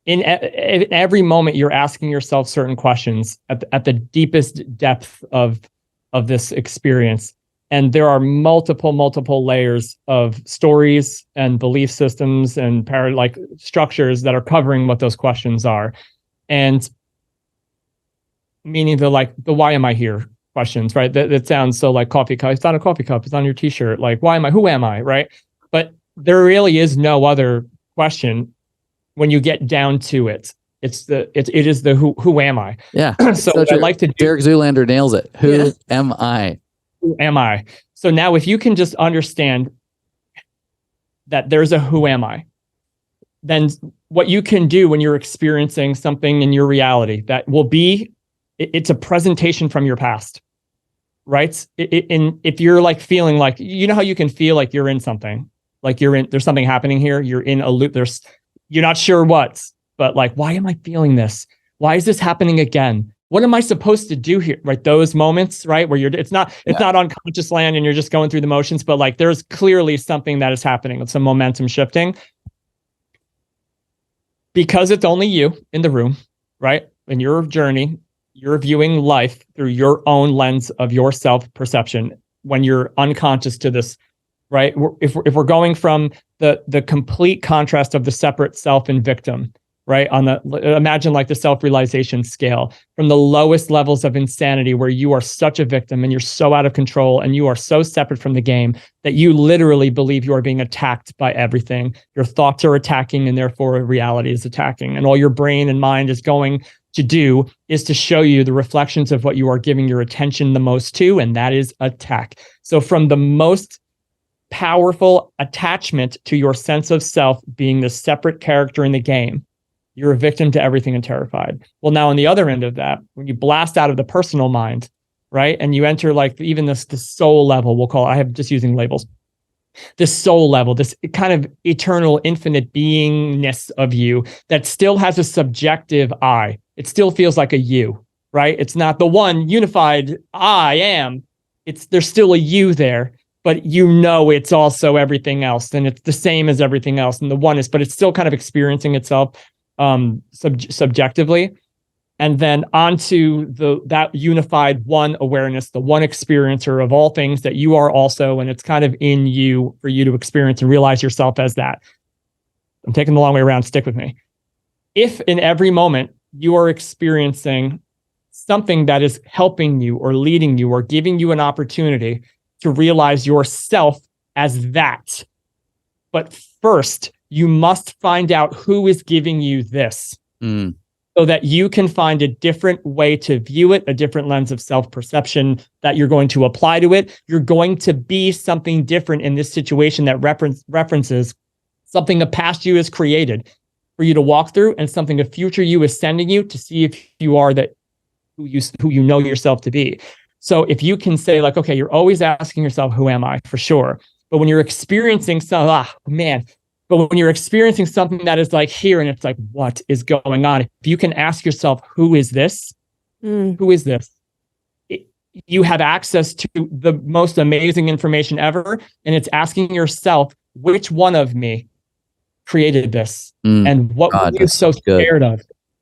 in every moment you're asking yourself certain questions at the deepest depth of this experience. And there are multiple layers of stories and belief systems and like structures that are covering what those questions are. And meaning the why am I here questions, right? That sounds so like coffee cup. It's not a coffee cup. It's on your t-shirt. Like, why am I? Who am I? Right? But there really is no other question when you get down to it. It is the who am I? Yeah. So what I like to do, Derek Zoolander nails it. Who am I? Who am I? So now if you can just understand that there's a who am I, then what you can do when you're experiencing something in your reality that will be, it's a presentation from your past, right? If you're like feeling like, you know how you can feel like you're in something, like there's something happening here, you're in a loop, you're not sure what, but like, why am I feeling this? Why is this happening again? What am I supposed to do here? Right? Those moments, right? Where it's not unconscious land and you're just going through the motions, but like there's clearly something that is happening with some momentum shifting. Because it's only you in the room, right? In your journey, you're viewing life through your own lens of your self-perception when you're unconscious to this, right? If we're going from the complete contrast of the separate self and victim, right? Imagine like the self-realization scale from the lowest levels of insanity where you are such a victim and you're so out of control and you are so separate from the game that you literally believe you are being attacked by everything. Your thoughts are attacking and therefore reality is attacking. And all your brain and mind is going to do is to show you the reflections of what you are giving your attention the most to, and that is attack. So from the most powerful attachment to your sense of self being the separate character in the game, you're a victim to everything and terrified. Well, now on the other end of that, when you blast out of the personal mind, right? And you enter like even the soul level, we'll call it, I have just using labels, this soul level, this kind of eternal, infinite beingness of you that still has a subjective I. It still feels like a you, right? It's not the one unified I am. There's still a you there, but you know it's also everything else. And it's the same as everything else. And the one is, but it's still kind of experiencing itself subjectively, and then onto that unified one awareness, the one experiencer of all things that you are also, and it's kind of in you for you to experience and realize yourself as that. I'm taking the long way around, stick with me. If in every moment you are experiencing something that is helping you or leading you or giving you an opportunity to realize yourself as that, but first you must find out who is giving you this so that you can find a different way to view it, a different lens of self-perception that you're going to apply to it. You're going to be something different in this situation that references something a past you has created for you to walk through and something a future you is sending you to see if you are that who you know yourself to be. So if you can say like, okay, you're always asking yourself, who am I? For sure. But when you're experiencing but when you're experiencing something that is like here and it's like, what is going on? If you can ask yourself, who is this? Who is this? You have access to the most amazing information ever. And it's asking yourself, which one of me created this? And what were you so scared of?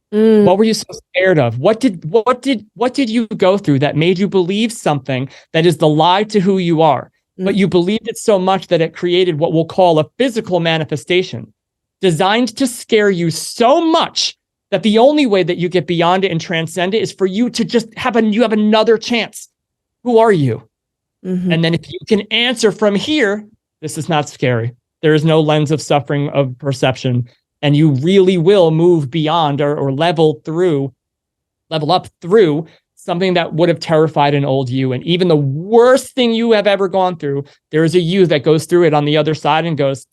What were you so scared of? What did you go through that made you believe something that is the lie to who you are? But you believed it so much that it created what we'll call a physical manifestation designed to scare you so much that the only way that you get beyond it and transcend it is for you to just have another chance. Who are you? And then if you can answer from here, this is not scary. There is no lens of suffering of perception. And you really will move beyond or level up through something that would have terrified an old you. And even the worst thing you have ever gone through, there is a you that goes through it on the other side and goes,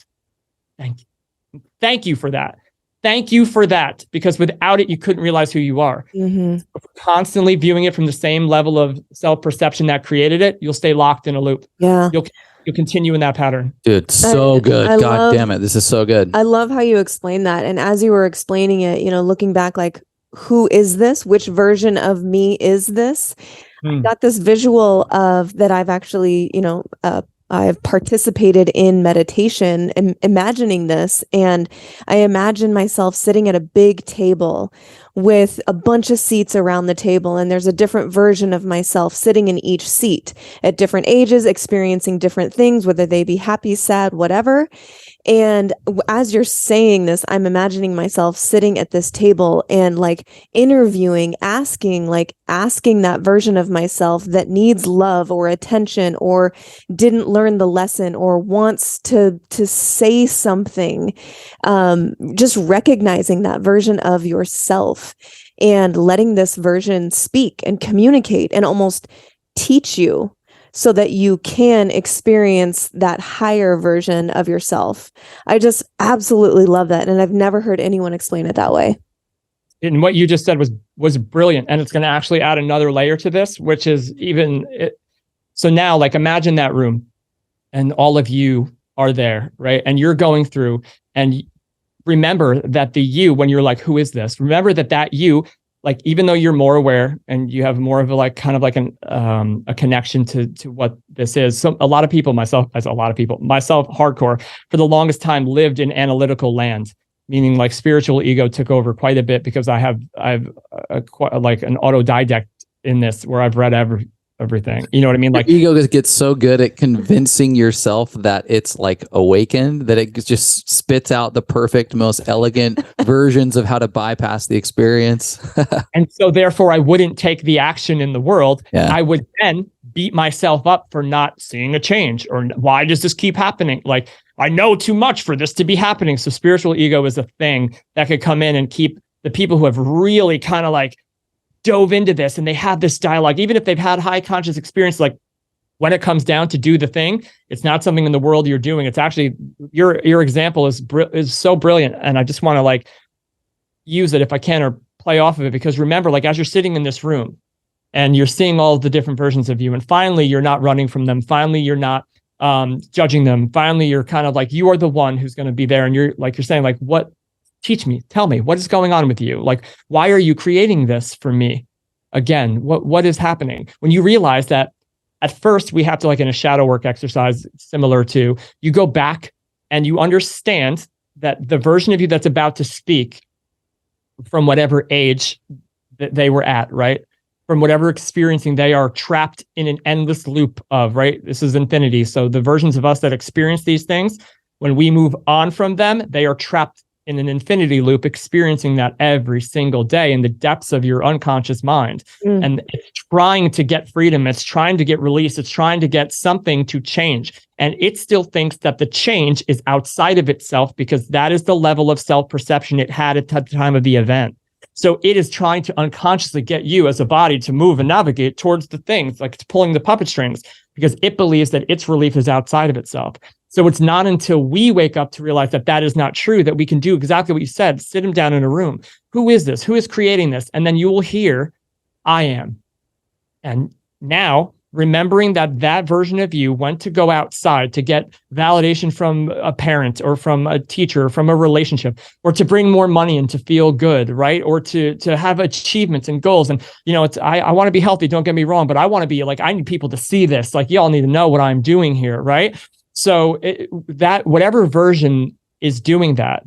Thank you. Thank you for that. Thank you for that, because without it, you couldn't realize who you are. Mm-hmm. So constantly viewing it from the same level of self-perception that created it, you'll stay locked in a loop. Yeah. You'll continue in that pattern. Dude, so good. God damn it. This is so good. I love how you explain that. And as you were explaining it, looking back, like, who is this? Which version of me is this? I got this visual of that I've actually, I've participated in meditation and imagining this. And I imagine myself sitting at a big table with a bunch of seats around the table. And there's a different version of myself sitting in each seat at different ages, experiencing different things, whether they be happy, sad, whatever. And as you're saying this, I'm imagining myself sitting at this table and like interviewing, asking that version of myself that needs love or attention or didn't learn the lesson or wants to say something. Just recognizing that version of yourself and letting this version speak and communicate and almost teach you, so that you can experience that higher version of yourself. I just absolutely love that. And I've never heard anyone explain it that way. And what you just said was brilliant. And it's going to actually add another layer to this, which is so now, like, imagine that room and all of you are there, right? And you're going through, and remember that the you, when you're like, who is this? Remember that you, like, even though you're more aware and you have more of a a connection to what this is. So a lot of people, myself hardcore, for the longest time lived in analytical land, meaning like spiritual ego took over quite a bit, because I've an autodidact in this where I've read everything. You know what I mean? Like, your ego gets so good at convincing yourself that it's like awakened that it just spits out the perfect, most elegant versions of how to bypass the experience. And so therefore I wouldn't take the action in the world. Yeah. I would then beat myself up for not seeing a change, or why does this keep happening? Like, I know too much for this to be happening. So spiritual ego is a thing that could come in and keep the people who have really kind of like dove into this and they have this dialogue, even if they've had high conscious experience, like, when it comes down to do the thing, it's not something in the world you're doing. It's actually your example is so brilliant. And I just want to like use it if I can, or play off of it, because remember, like, as you're sitting in this room and you're seeing all of the different versions of you, and finally you're not running from them. Finally, you're not judging them. Finally, you're kind of like, you are the one who's going to be there. And you're saying like, what? Teach me, tell me, what is going on with you? Like, why are you creating this for me? Again, what is happening? When you realize that at first we have to, like in a shadow work exercise, similar to, you go back and you understand that the version of you that's about to speak from whatever age that they were at, right? From whatever experiencing, they are trapped in an endless loop of, right? This is infinity. So the versions of us that experience these things, when we move on from them, they are trapped in an infinity loop, experiencing that every single day in the depths of your unconscious mind. And it's trying to get freedom. It's trying to get release. It's trying to get something to change. And it still thinks that the change is outside of itself, because that is the level of self-perception it had at the time of the event. So it is trying to unconsciously get you as a body to move and navigate towards the things, like it's pulling the puppet strings, because it believes that its relief is outside of itself. So it's not until we wake up to realize that that is not true that we can do exactly what you said, sit him down in a room. Who is this? Who is creating this? And then you will hear, I am. And now, remembering that that version of you went to go outside to get validation from a parent or from a teacher, or from a relationship, or to bring more money and to feel good, right? Or to have achievements and goals. And, I want to be healthy, don't get me wrong, but I want to be like, I need people to see this. Like, y'all need to know what I'm doing here, right? So that whatever version is doing that,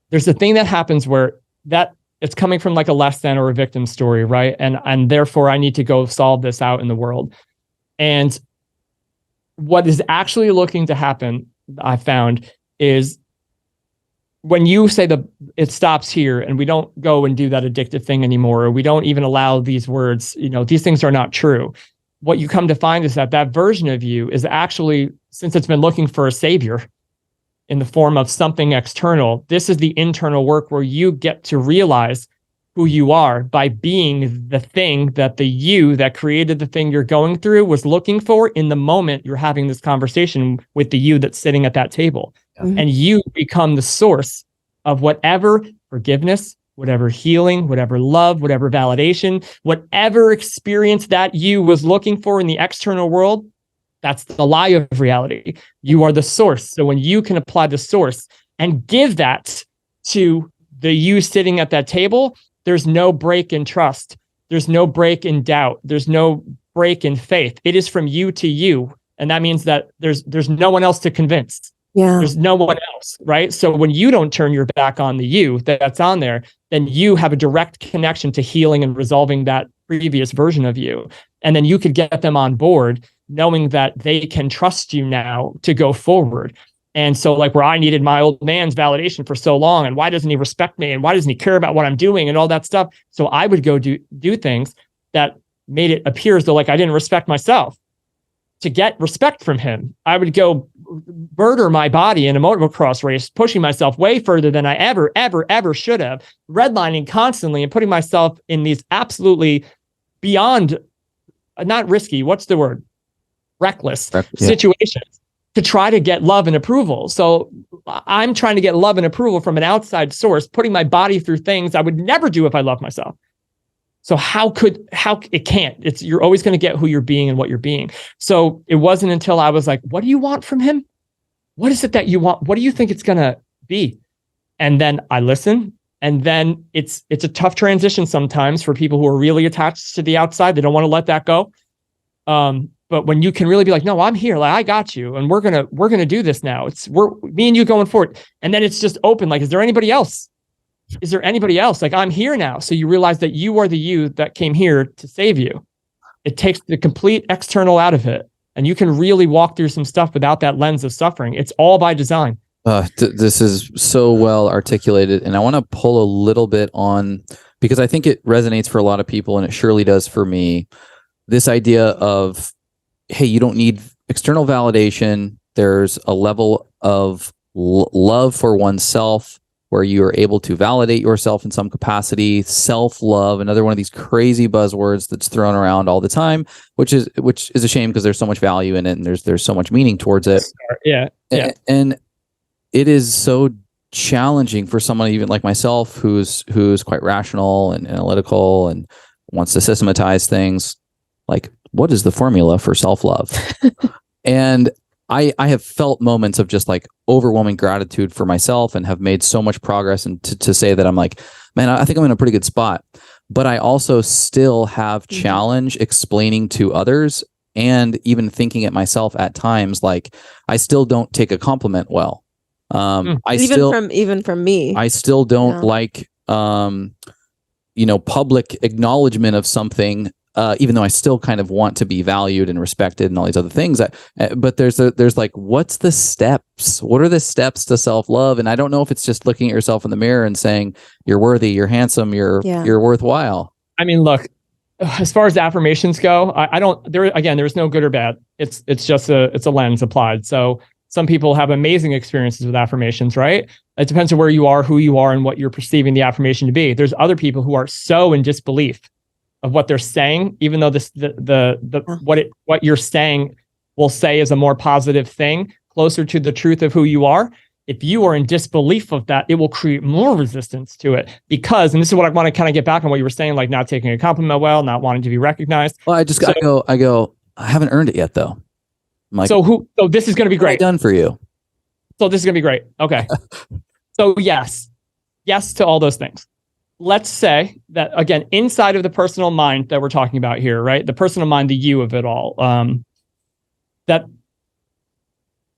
there's a thing that happens where that it's coming from like a less than or a victim story, right? And therefore I need to go solve this out in the world. And what is actually looking to happen, I found, is when you say it stops here and we don't go and do that addictive thing anymore, or we don't even allow these words, these things are not true. What you come to find is that version of you is actually, since it's been looking for a savior in the form of something external, this is the internal work where you get to realize who you are by being the thing that the you that created the thing you're going through was looking for in the moment you're having this conversation with the you that's sitting at that table. and you become the source of whatever forgiveness, whatever healing, whatever love, whatever validation, whatever experience that you was looking for in the external world. That's the lie of reality. You are the source. So when you can apply the source and give that to the you sitting at that table, there's no break in trust. There's no break in doubt. There's no break in faith. It is from you to you. And that means that there's no one else to convince. Yeah. There's no one else, right? So when you don't turn your back on the you that's on there, then you have a direct connection to healing and resolving that previous version of you. And then you could get them on board knowing that they can trust you now to go forward. And so like where I needed my old man's validation for so long, and why doesn't he respect me? And why doesn't he care about what I'm doing and all that stuff? So I would go do things that made it appear as though like I didn't respect myself. To get respect from him, I would go murder my body in a motocross race, pushing myself way further than I ever should have, redlining constantly and putting myself in these absolutely beyond, not risky, what's the word? Reckless situations to try to get love and approval. So I'm trying to get love and approval from an outside source, putting my body through things I would never do if I loved myself. So how it can't, you're always going to get who you're being and what you're being. So it wasn't until I was like, what do you want from him? What is it that you want? What do you think it's going to be? And then I listen. And then it's a tough transition sometimes for people who are really attached to the outside. They don't want to let that go. But when you can really be like, no, I'm here, like I got you, and we're gonna do this now. We're me and you going forward. And then it's just open. Like, is there anybody else? Is there anybody else? Like, I'm here now. So you realize that you are the you that came here to save you. It takes the complete external out of it. And you can really walk through some stuff without that lens of suffering. It's all by design. This is so well articulated. And I want to pull a little bit on, because I think it resonates for a lot of people, and it surely does for me. This idea of, hey, you don't need external validation. There's a level of love for oneself where you are able to validate yourself in some capacity. Self-love, another one of these crazy buzzwords that's thrown around all the time, which is a shame because there's so much value in it and there's so much meaning towards it. Yeah. And it is so challenging for someone even like myself who's quite rational and analytical and wants to systematize things. Like, what is the formula for self-love? And I have felt moments of just like overwhelming gratitude for myself and have made so much progress, and to say that I'm like, man, I think I'm in a pretty good spot. But I also still have challenge explaining to others and even thinking it myself at times. Like, I still don't take a compliment well. Even from me, I still don't like, public acknowledgement of something. Even though I still kind of want to be valued and respected and all these other things, but there's like, what's the steps? What are the steps to self-love? And I don't know if it's just looking at yourself in the mirror and saying you're worthy, you're handsome, you're worthwhile. I mean, look, as far as affirmations go, there's no good or bad. It's just a lens applied. So some people have amazing experiences with affirmations, right? It depends on where you are, who you are, and what you're perceiving the affirmation to be. There's other people who are so in disbelief of what they're saying, even though what you're saying will say is a more positive thing, closer to the truth of who you are. If you are in disbelief of that, it will create more resistance to it. Because, and this is what I want to kind of get back on what you were saying, like not taking a compliment well, not wanting to be recognized. Well, I go, I haven't earned it yet though. I'm like, so this is going to be great. Done for you. So this is going to be great. Okay. So yes to all those things. Let's say that, again, inside of the personal mind that we're talking about here, right? The personal mind, the you of it all, that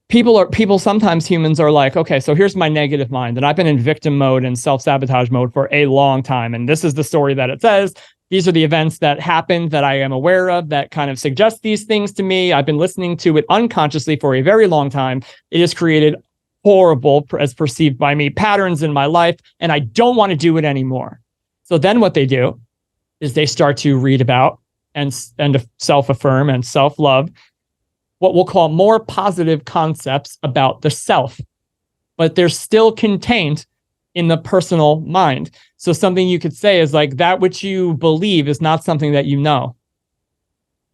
people sometimes humans are like, okay, so here's my negative mind. And I've been in victim mode and self-sabotage mode for a long time. And this is the story that it says. These are the events that happened that I am aware of that kind of suggest these things to me. I've been listening to it unconsciously for a very long time. It has created horrible, as perceived by me, patterns in my life, and I don't want to do it anymore. So then what they do is they start to read about and self-affirm and self-love, what we'll call more positive concepts about the self, but they're still contained in the personal mind. So something you could say is like, that which you believe is not something that you know,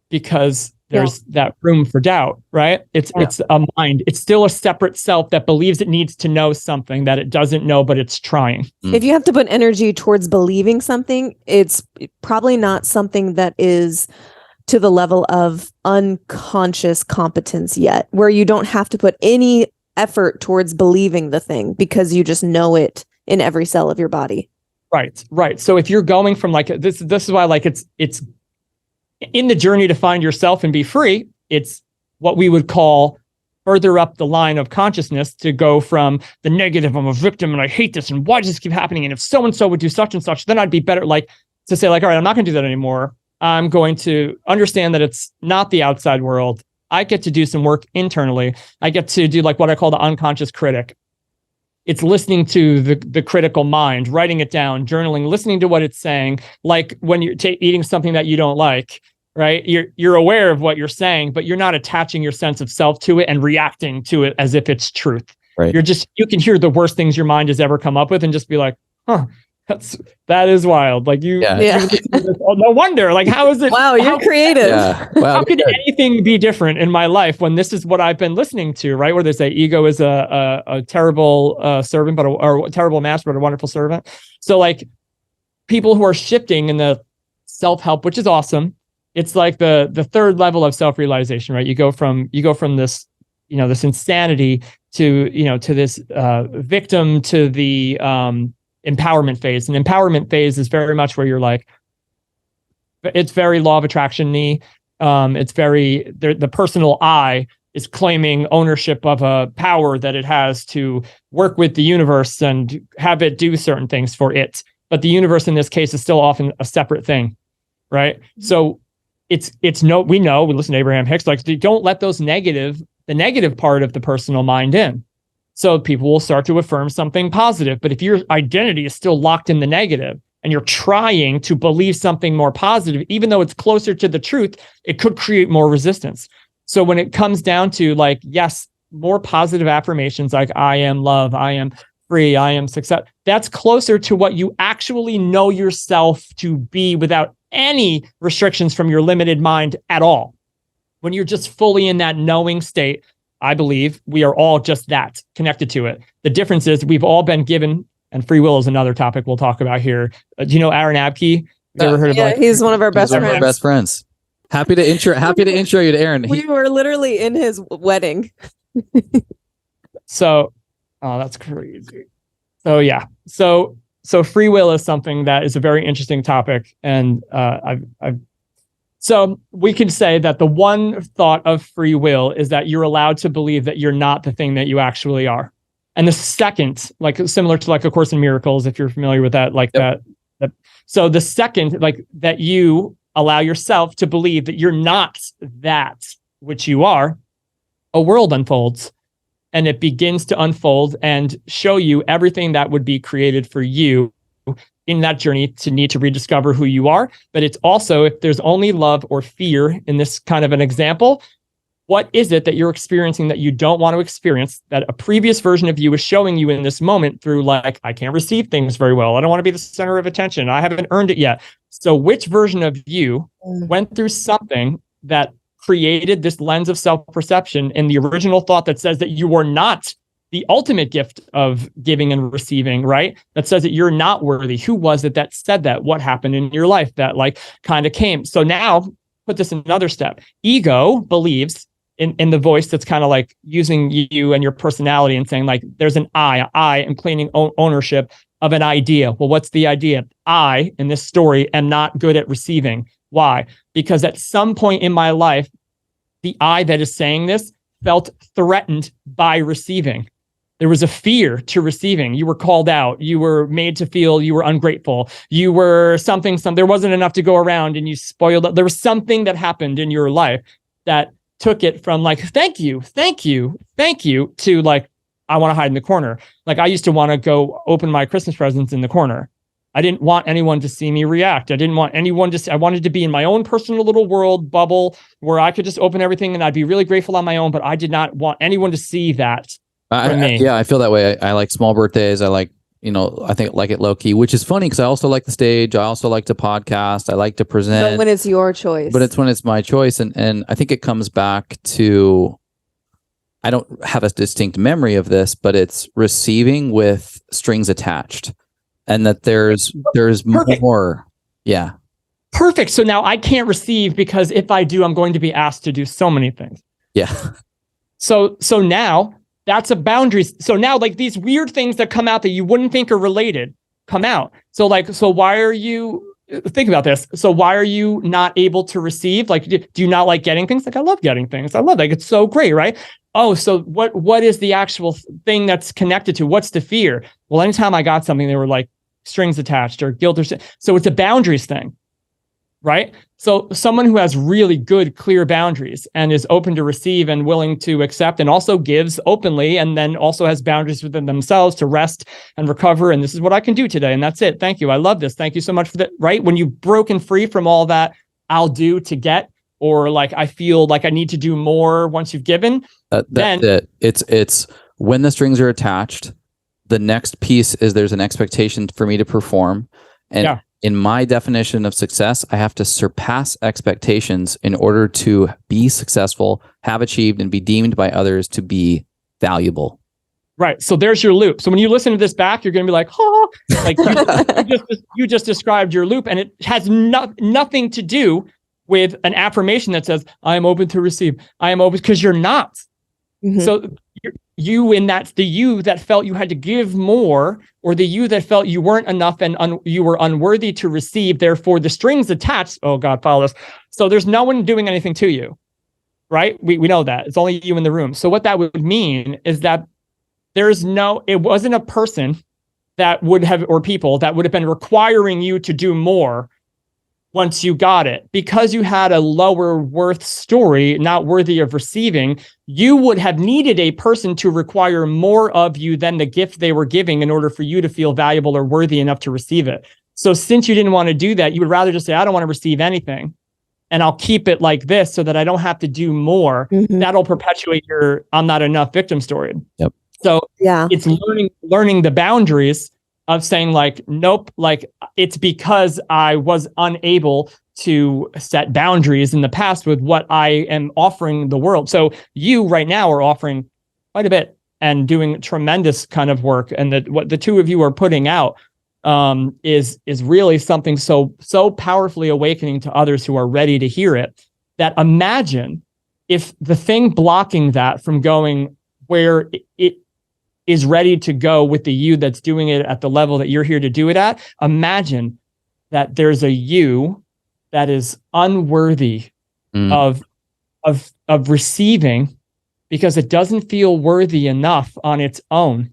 because there's that room for doubt, right? It's a mind. It's still a separate self that believes it needs to know something that it doesn't know, but it's trying. If you have to put energy towards believing something, it's probably not something that is to the level of unconscious competence yet, where you don't have to put any effort towards believing the thing because you just know in every cell of your body. Right. So if you're going from like this is why like it's in the journey to find yourself and be free, it's what we would call further up the line of consciousness to go from the negative, I'm a victim and I hate this and why does this keep happening? And if so-and-so would do such and such, then I'd be better, like to say like, all right, I'm not going to do that anymore. I'm going to understand that it's not the outside world. I get to do some work internally. I get to do like what I call the unconscious critic. It's listening to the critical mind, writing it down, journaling, listening to what it's saying. Like when you're eating something that you don't like, right? You're aware of what you're saying, but you're not attaching your sense of self to it and reacting to it as if it's truth. Right. You can hear the worst things your mind has ever come up with and just be like, huh, that is wild. Like oh, no wonder. Like, how is it? Wow, you're creative. Yeah. Wow, how could anything be different in my life when this is what I've been listening to, right? Where they say ego is a terrible servant, or a terrible master, but a wonderful servant. So like people who are shifting in the self-help, which is awesome. It's like the third level of self-realization, right? You go from this, this insanity to, to this victim to the empowerment phase. And empowerment phase is very much where you're like, it's very law of attraction-y. It's very, the personal I is claiming ownership of a power that it has to work with the universe and have it do certain things for it. But the universe in this case is still often a separate thing, right? So we listen to Abraham Hicks, like, don't let the negative part of the personal mind in. So people will start to affirm something positive. But if your identity is still locked in the negative and you're trying to believe something more positive, even though it's closer to the truth, it could create more resistance. So when it comes down to like, yes, more positive affirmations like I am love, I am free, I am success, that's closer to what you actually know yourself to be without any restrictions from your limited mind at all. When you're just fully in that knowing state, I believe we are all just that, connected to it. The difference is we've all been given, and free will is another topic we'll talk about here. Do you know Aaron Abke? Have you ever heard of him? He's one of our best friends. Best friends. Happy to intro you to Aaron. We were literally in his wedding. So, that's crazy. So yeah. So free will is something that is a very interesting topic. And so we can say that the one thought of free will is that you're allowed to believe that you're not the thing that you actually are. And the second, like similar to like A Course in Miracles, if you're familiar with that, like that. So the second, like that you allow yourself to believe that you're not that which you are, a world unfolds. And it begins to unfold and show you everything that would be created for you in that journey to need to rediscover who you are. But it's also, if there's only love or fear in this kind of an example, what is it that you're experiencing that you don't want to experience, that a previous version of you is showing you in this moment through like, I can't receive things very well. I don't want to be the center of attention. I haven't earned it yet. So which version of you went through something that created this lens of self-perception in the original thought that says that you are not the ultimate gift of giving and receiving, right? That says that you're not worthy. Who was it that said that? What happened in your life that like kind of came? So now put this in another step. Ego believes in the voice that's kind of like using you and your personality and saying like, there's an I am claiming ownership of an idea. Well, what's the idea? I, in this story, am not good at receiving. Why? Because at some point in my life, the I that is saying this felt threatened by receiving. There was a fear to receiving. You were called out. You were made to feel you were ungrateful. You were something, there wasn't enough to go around and you spoiled it. There was something that happened in your life that took it from like, thank you, to like, I want to hide in the corner. Like I used to want to go open my Christmas presents in the corner. I didn't want anyone to see me react. I didn't want anyone to see, I wanted to be in my own personal little world bubble where I could just open everything and I'd be really grateful on my own, but I did not want anyone to see that from me. Yeah, I feel that way. I like small birthdays. I like I think like it low key, which is funny because I also like the stage. I also like to podcast. I like to present. But when it's your choice. But it's when it's my choice. And I think it comes back to, I don't have a distinct memory of this, but it's receiving with strings attached, and that there's Perfect. more. Yeah. Perfect. So now I can't receive because if I do, I'm going to be asked to do so many things. Yeah. So now that's a boundary. So now like these weird things that come out that you wouldn't think are related come out. So why are you, think about this. So why are you not able to receive? Like, do you not like getting things? Like, I love getting things. I love, like, it's so great, right? Oh, so what is the actual thing that's connected to? What's the fear? Well, anytime I got something, they were like strings attached or guilt so it's a boundaries thing, right? So someone who has really good, clear boundaries and is open to receive and willing to accept and also gives openly and then also has boundaries within themselves to rest and recover. And this is what I can do today. And that's it. Thank you. I love this. Thank you so much for that. Right? When you've broken free from all that I'll do to get, or like I feel like I need to do more once you've given, that's it. It's when the strings are attached, the next piece is there's an expectation for me to perform. And in my definition of success, I have to surpass expectations in order to be successful, have achieved, and be deemed by others to be valuable. Right. So there's your loop. So when you listen to this back, you're going to be like, oh, like you just described your loop, and it has nothing to do with an affirmation that says, I am open to receive. I am open, because you're not. Mm-hmm. So that's the you that felt you had to give more, or the you that felt you weren't enough and you were unworthy to receive. Therefore, the strings attached. Oh God, follow us. So there's no one doing anything to you, right? We know that it's only you in the room. So what that would mean is that it wasn't a person that would have, or people that would have been requiring you to do more once you got it, because you had a lower worth story, not worthy of receiving. You would have needed a person to require more of you than the gift they were giving in order for you to feel valuable or worthy enough to receive it. So since you didn't want to do that, you would rather just say, I don't want to receive anything, and I'll keep it like this so that I don't have to do more. Mm-hmm. That'll perpetuate your I'm not enough victim story. Yep. So it's learning the boundaries of saying like, nope, like it's because I was unable to set boundaries in the past with what I am offering the world. So you right now are offering quite a bit and doing tremendous kind of work. And what the two of you are putting out is really something so powerfully awakening to others who are ready to hear it. That imagine if the thing blocking that from going where it is ready to go with the you that's doing it at the level that you're here to do it at. Imagine that there's a you that is unworthy of receiving because it doesn't feel worthy enough on its own.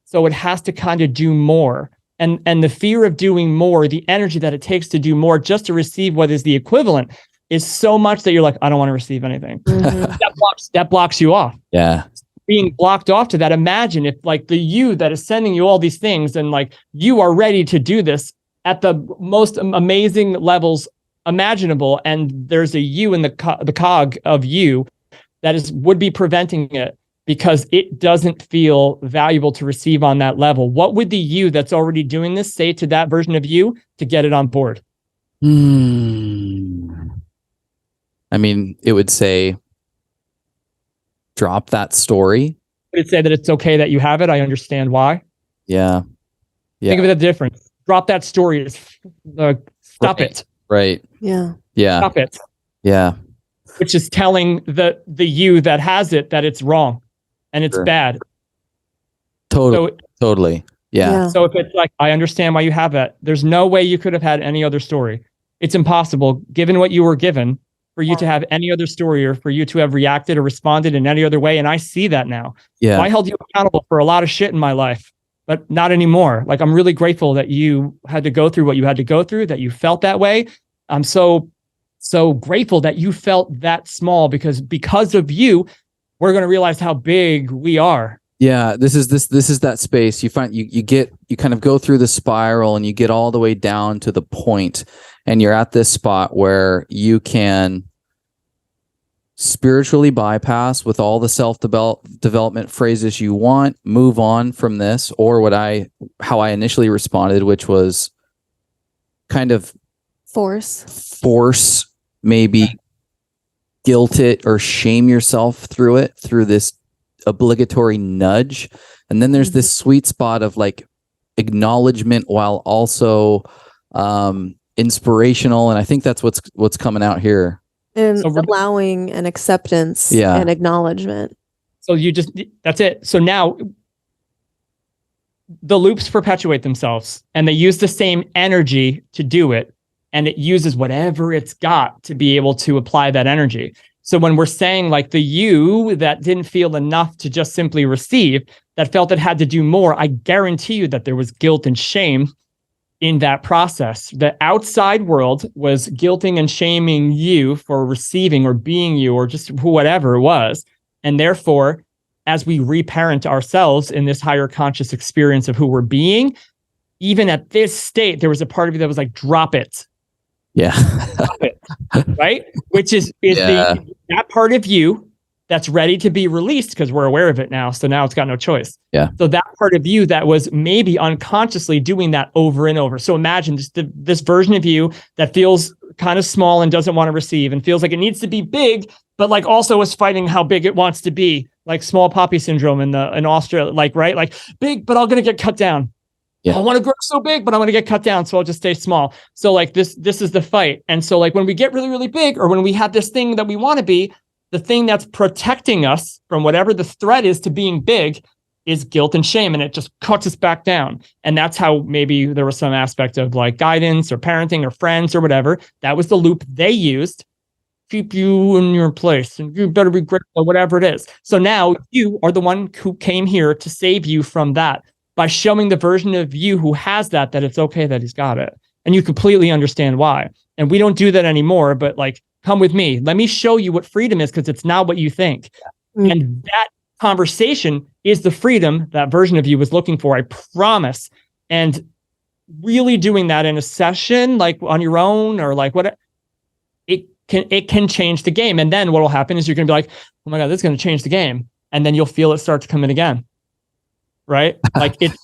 So it has to kind of do more. And the fear of doing more, the energy that it takes to do more just to receive what is the equivalent, is so much that you're like, I don't want to receive anything. Mm-hmm. That blocks you off. Yeah. Being blocked off to that. Imagine if like the you that is sending you all these things and like you are ready to do this at the most amazing levels imaginable, and there's a you in the cog of you that would be preventing it because it doesn't feel valuable to receive on that level. What would the you that's already doing this say to that version of you to get it on board? I mean, it would say, drop that story. Would it say that it's okay that you have it? I understand why. Yeah. Think of it as different. Drop that story. Stop it. Right. Yeah. Stop it. Yeah. Which is telling the you that has it that it's wrong and it's bad. Totally. Yeah. So if it's like, I understand why you have that. There's no way you could have had any other story. It's impossible, given what you were given, for you to have any other story or for you to have reacted or responded in any other way. And I see that now. Yeah. So I held you accountable for a lot of shit in my life, but not anymore. Like, I'm really grateful that you had to go through what you had to go through, that you felt that way. I'm so grateful that you felt that small, because of you, we're going to realize how big we are. Yeah. This is that space you find you kind of go through the spiral and you get all the way down to the point, and you're at this spot where you can spiritually bypass with all the self-development phrases you want, move on from this, or how I initially responded, which was kind of force, maybe guilt it or shame yourself through this obligatory nudge. And then there's this sweet spot of like acknowledgement while also inspirational. And I think that's what's coming out here. And allowing and acceptance Yeah. and acknowledgement. So that's it. So now the loops perpetuate themselves and they use the same energy to do it. And it uses whatever it's got to be able to apply that energy. So when we're saying like the you that didn't feel enough to just simply receive, that felt it had to do more, I guarantee you that there was guilt and shame in that process. The outside world was guilting and shaming you for receiving or being you or just whatever it was. And therefore, as we reparent ourselves in this higher conscious experience of who we're being, even at this state, there was a part of you that was like, drop it. Yeah. Drop it. Right? Which is that part of you that's ready to be released because we're aware of it now. So now it's got no choice. Yeah. So that part of you that was maybe unconsciously doing that over and over. So imagine just this version of you that feels kind of small and doesn't want to receive and feels like it needs to be big, but like also is fighting how big it wants to be, like small poppy syndrome in Australia, like, right? Like big, but I'm going to get cut down. Yeah. I want to grow so big, but I'm going to get cut down. So I'll just stay small. So like this is the fight. And so like when we get really, really big, or when we have this thing that we want to be, the thing that's protecting us from whatever the threat is to being big is guilt and shame. And it just cuts us back down. And that's how maybe there was some aspect of like guidance or parenting or friends or whatever. That was the loop they used. Keep you in your place and you better be grateful or whatever it is. So now you are the one who came here to save you from that by showing the version of you who has that it's okay that he's got it. And you completely understand why. And we don't do that anymore, but like, come with me. Let me show you what freedom is because it's not what you think. Mm-hmm. And that conversation is the freedom that version of you was looking for. I promise. And really doing that in a session, like on your own or like what it can change the game. And then what will happen is you're going to be like, oh my God, this is going to change the game. And then you'll feel it start to come in again. Right? Like it's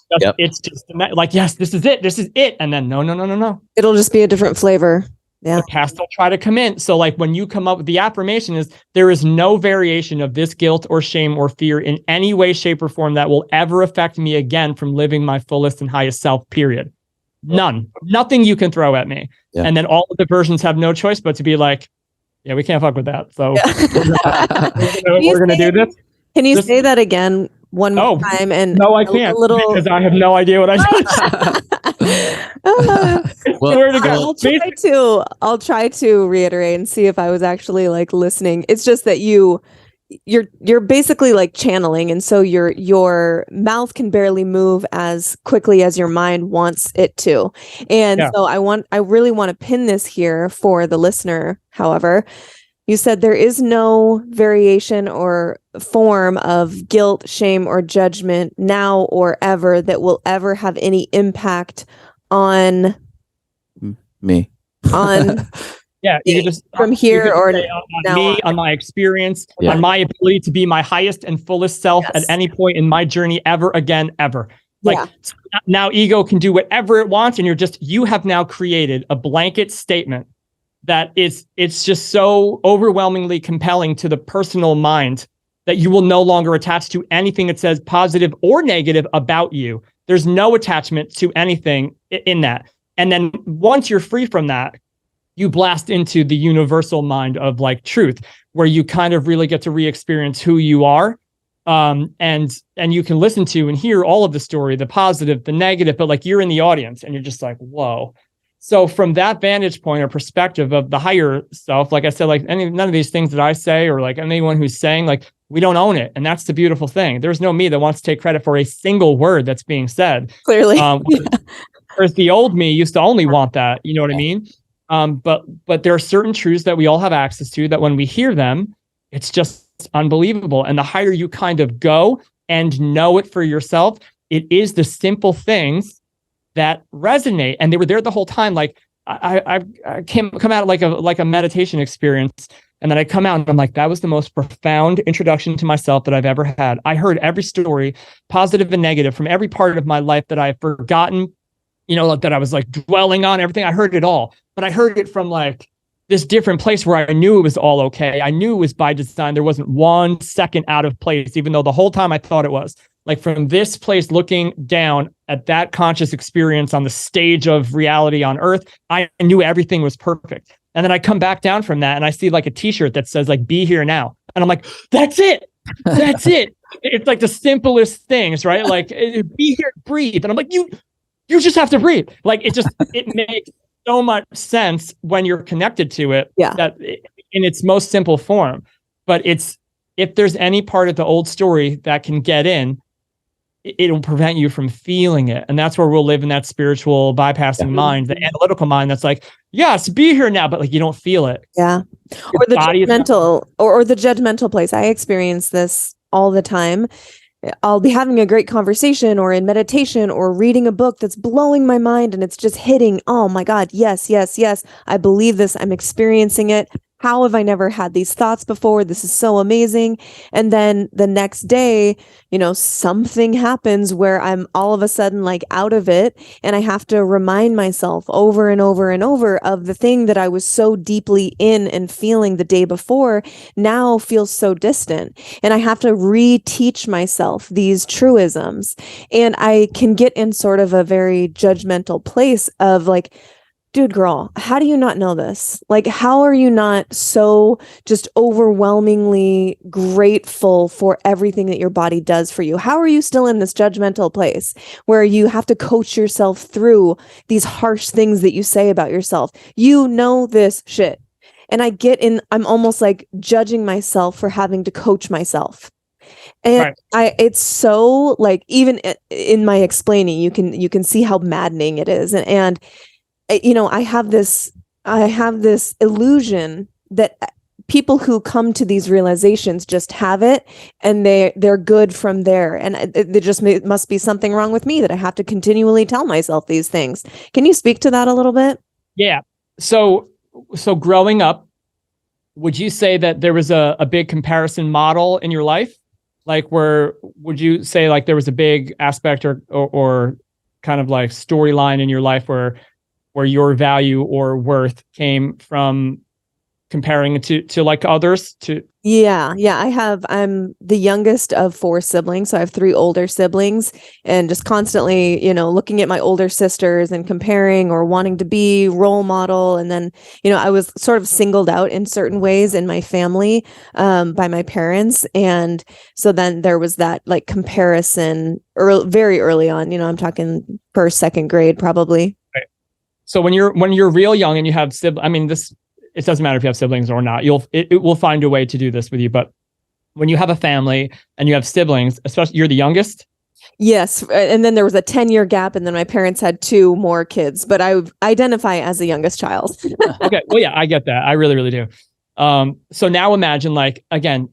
just like, yes, this is it. And then no. It'll just be a different flavor. Yeah. The past will try to come in. So like when you come up with the affirmation is there is no variation of this guilt or shame or fear in any way, shape, or form that will ever affect me again from living my fullest and highest self, period. None. Nothing you can throw at me. Yeah. And then all of the versions have no choice but to be like, yeah, we can't fuck with that. So we're gonna do this. Can you say that again one more time? And no, I can't because I have no idea what I said. I'll try to reiterate and see if I was actually like listening. It's just that you're basically like channeling, and so your mouth can barely move as quickly as your mind wants it to. And so I really want to pin this here for the listener. However, you said there is no variation or form of guilt, shame, or judgment now or ever that will ever have any impact on me. On you just from here or on me, on my experience, on my ability to be my highest and fullest self at any point in my journey ever again, ever. Like now ego can do whatever it wants, and you have now created a blanket statement that it's just so overwhelmingly compelling to the personal mind that you will no longer attach to anything that says positive or negative about you. There's no attachment to anything in that. And then once you're free from that, you blast into the universal mind of like truth, where you kind of really get to re-experience who you are. And you can listen to and hear all of the story, the positive, the negative, but like you're in the audience and you're just like, whoa. So from that vantage point or perspective of the higher self, like I said, like none of these things that I say or like anyone who's saying, like, we don't own it. And that's the beautiful thing. There's no me that wants to take credit for a single word that's being said. Clearly. Whereas the old me used to only want that, you know what I mean? But there are certain truths that we all have access to that when we hear them, it's just unbelievable. And the higher you kind of go and know it for yourself, it is the simple things that resonate. And they were there the whole time. Like I come out like a meditation experience And then I come out and I'm like, that was the most profound introduction to myself that I've ever had. I heard every story, positive and negative, from every part of my life that I've forgotten, that I was like dwelling on, everything. I heard it all, but I heard it from like this different place where I knew it was all okay. I knew it was by design. There wasn't 1 second out of place, even though the whole time I thought it was. Like from this place, looking down at that conscious experience on the stage of reality on earth, I knew everything was perfect. And then I come back down from that and I see like a t-shirt that says like, be here now. And I'm like, that's it. That's it. It's like the simplest things, right? Like be here, breathe. And I'm like, you just have to breathe. Like it makes so much sense when you're connected to it, that in its most simple form. But if there's any part of the old story that can get in, it'll prevent you from feeling it. And that's where we'll live in that spiritual bypassing mind, the analytical mind that's like, yes, be here now, but like you don't feel it. Yeah. Or the judgmental or the judgmental place. I experience this all the time. I'll be having a great conversation or in meditation or reading a book that's blowing my mind and it's just hitting, oh my God, yes, yes, yes. I believe this. I'm experiencing it. How have I never had these thoughts before? This is so amazing. And then the next day, something happens where I'm all of a sudden like out of it. And I have to remind myself over and over and over of the thing that I was so deeply in and feeling the day before now feels so distant. And I have to reteach myself these truisms. And I can get in sort of a very judgmental place of like, dude, girl, how do you not know this? Like, how are you not so just overwhelmingly grateful for everything that your body does for you? How are you still in this judgmental place where you have to coach yourself through these harsh things that you say about yourself? You know this shit. And I'm almost like judging myself for having to coach myself. And it's so like, even in my explaining, you can see how maddening it is. And I have this illusion that people who come to these realizations just have it and they're good from there. And there just must be something wrong with me that I have to continually tell myself these things. Can you speak to that a little bit? Yeah. So growing up, would you say that there was a big comparison model in your life? Like would you say like there was a big aspect or kind of like storyline in your life where your value or worth came from comparing it to like others to? Yeah. I'm the youngest of 4 siblings. So I have 3 older siblings and just constantly, looking at my older sisters and comparing or wanting to be role model. And then, I was sort of singled out in certain ways in my family by my parents. And so then there was that like comparison very early on, I'm talking first, second grade, probably. Right. So when you're real young and you have siblings, it doesn't matter if you have siblings or not. It will find a way to do this with you. But when you have a family and you have siblings, especially you're the youngest. Yes. And then there was a 10-year gap and then my parents had 2 more kids, but I identify as the youngest child. Okay. Well, yeah, I get that. I really, really do. So now imagine like, again,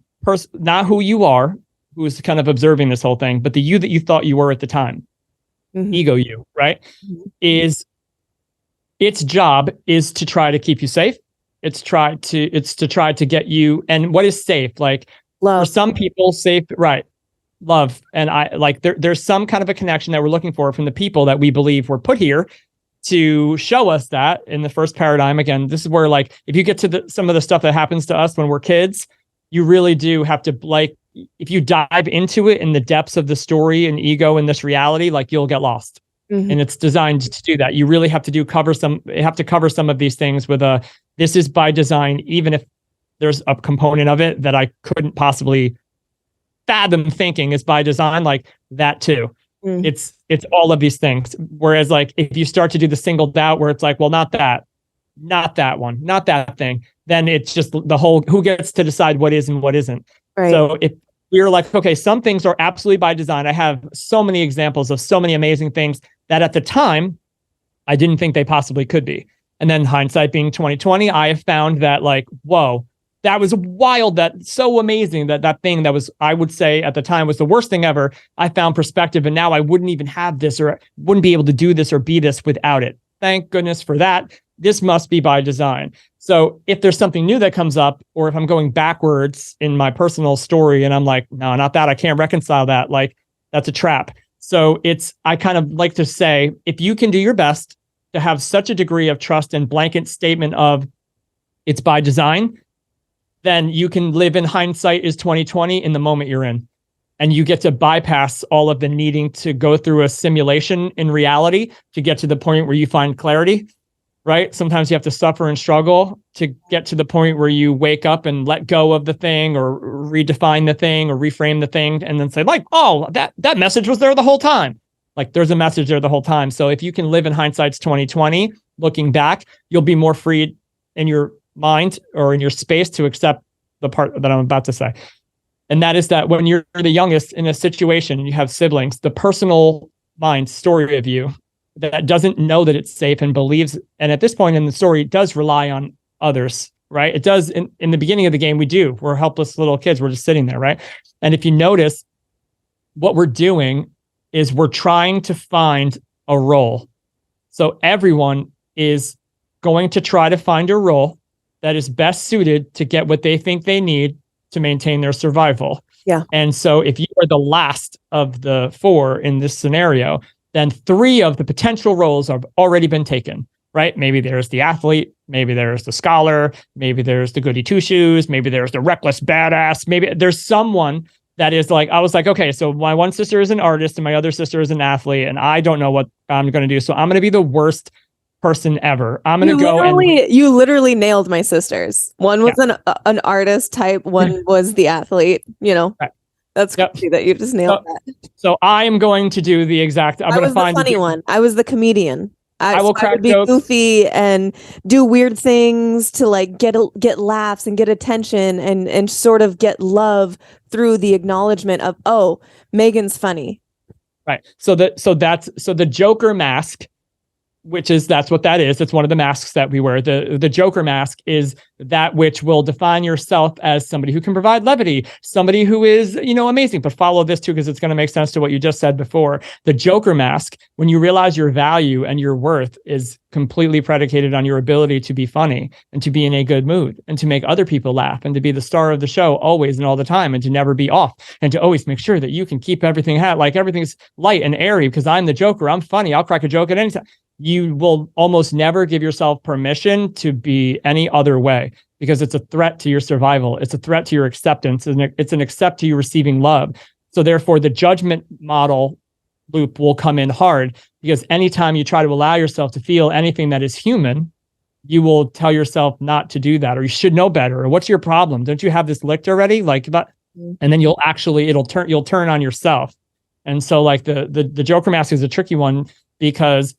not who you are, who's kind of observing this whole thing, but the you that you thought you were at the time, ego you, right? Mm-hmm. Its job is to try to keep you safe. It's to try to get you. And what is safe? Like love. For some people, safe, right? Love. And I like there's some kind of a connection that we're looking for from the people that we believe were put here to show us that in the first paradigm. Again, this is where like if you get to some of the stuff that happens to us when we're kids, you really do have to like if you dive into it in the depths of the story and ego in this reality, like you'll get lost. Mm-hmm. And it's designed to do that. You really have to cover some of these things with this is by design, even if there's a component of it that I couldn't possibly fathom thinking is by design, like that too. Mm-hmm. It's all of these things. Whereas like if you start to do the singled out where it's like, well, not that one, not that thing, then it's just the whole who gets to decide what is and what isn't. Right. So if we're like, okay, some things are absolutely by design. I have so many examples of so many amazing things that at the time, I didn't think they possibly could be. And then hindsight being 2020, I have found that like, whoa, that was wild. That's so amazing that thing that was, I would say at the time was the worst thing ever. I found perspective and now I wouldn't even have this or wouldn't be able to do this or be this without it. Thank goodness for that. This must be by design. So if there's something new that comes up, or if I'm going backwards in my personal story and I'm like, no, not that, I can't reconcile that, like that's a trap. So I kind of like to say, if you can do your best to have such a degree of trust and blanket statement of it's by design, then you can live in hindsight is 2020 in the moment you're in. And you get to bypass all of the needing to go through a simulation in reality to get to the point where you find clarity, right? Sometimes you have to suffer and struggle to get to the point where you wake up and let go of the thing or redefine the thing or reframe the thing and then say like, oh, that message was there the whole time. Like there's a message there the whole time. So if you can live in hindsight's 2020, looking back, you'll be more free in your mind or in your space to accept the part that I'm about to say. And that is that when you're the youngest in a situation and you have siblings, the personal mind story of you that doesn't know that it's safe and believes, and at this point in the story, it does rely on others, right? It does in the beginning of the game, we're helpless little kids. We're just sitting there, right? And if you notice, what we're doing is we're trying to find a role. So everyone is going to try to find a role that is best suited to get what they think they need to maintain their survival. Yeah. And so if you are the last of the 4 in this scenario, then 3 of the potential roles have already been taken, right? Maybe there's the athlete, maybe there's the scholar, maybe there's the goody two shoes, maybe there's the reckless badass, maybe there's someone that is like, I was like, okay, so my one sister is an artist and my other sister is an athlete and I don't know what I'm going to do. So I'm going to be the worst person ever. I'm going to go and you literally nailed my sisters. One was an artist type. One was the athlete, Right. That's crazy that you just nailed that. So I am going to do the exact, I'm going to find the funny one. I was the comedian. I will crack be jokes. Goofy and do weird things to like get laughs and get attention and sort of get love through the acknowledgement of, oh, Megan's funny. Right. So the Joker mask, that's what that is. It's one of the masks that we wear. The Joker mask is that which will define yourself as somebody who can provide levity, somebody who is, amazing. But follow this too, because it's going to make sense to what you just said before. The Joker mask, when you realize your value and your worth is completely predicated on your ability to be funny and to be in a good mood and to make other people laugh and to be the star of the show always and all the time and to never be off and to always make sure that you can keep everything like everything's light and airy because I'm the Joker. I'm funny. I'll crack a joke at any time. You will almost never give yourself permission to be any other way because it's a threat to your survival. It's a threat to your acceptance. And it's an accept to you receiving love. So therefore, the judgment model loop will come in hard because anytime you try to allow yourself to feel anything that is human, you will tell yourself not to do that, or you should know better, or what's your problem? Don't you have this licked already? And then you'll turn on yourself. And so like the Joker mask is a tricky one because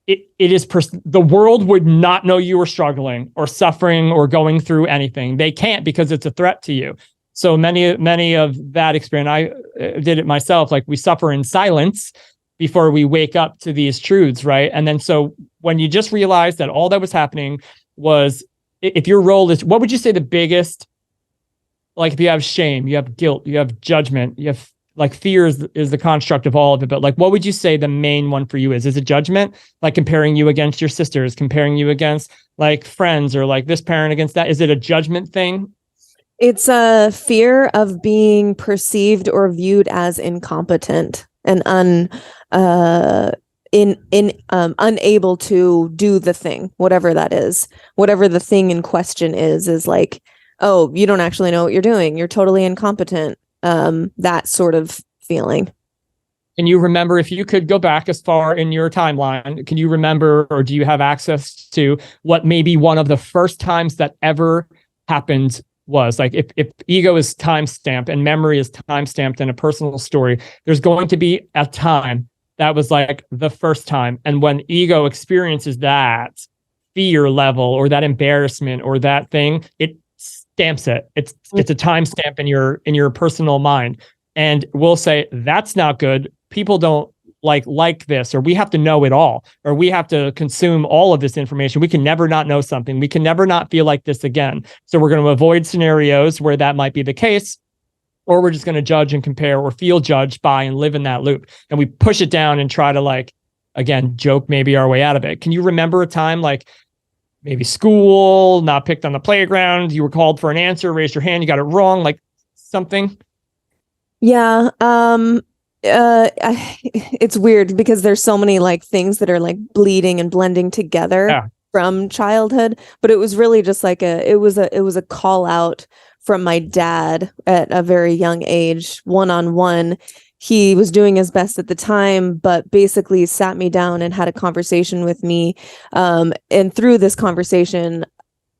it is the world would not know you were struggling or suffering or going through anything. They can't because it's a threat to you. So many of that experience, I did it myself. Like we suffer in silence before we wake up to these truths, right? And then so when you just realize that all that was happening was, if your role is, what would you say the biggest, like if you have shame, you have guilt, you have judgment, you have like fear is the construct of all of it, but like, what would you say the main one for you is? Is it judgment? Like comparing you against your sisters, comparing you against like friends or like this parent against that? Is it a judgment thing? It's a fear of being perceived or viewed as incompetent and unable to do the thing, whatever that is, whatever the thing in question is like, oh, you don't actually know what you're doing. You're totally incompetent. That sort of feeling. Can you remember, if you could go back as far in your timeline, can you remember, or do you have access to what maybe one of the first times that ever happened was? Like if ego is timestamped and memory is timestamped in a personal story, there's going to be a time that was like the first time. And when ego experiences that fear level or that embarrassment or that thing, it stamps it. It's a timestamp in your personal mind. And we'll say, that's not good. People don't like this, or we have to know it all, or we have to consume all of this information. We can never not know something. We can never not feel like this again. So we're going to avoid scenarios where that might be the case, or we're just going to judge and compare or feel judged by and live in that loop. And we push it down and try to again, joke maybe our way out of it. Can you remember a time maybe school, not picked on the playground, you were called for an answer, raised your hand, you got it wrong, like something? Yeah. It's weird because there's so many like things that are like bleeding and blending together from childhood, but it was really just like it was a call out from my dad at a very young age, one-on-one. He was doing his best at the time, but basically sat me down and had a conversation with me. And through this conversation,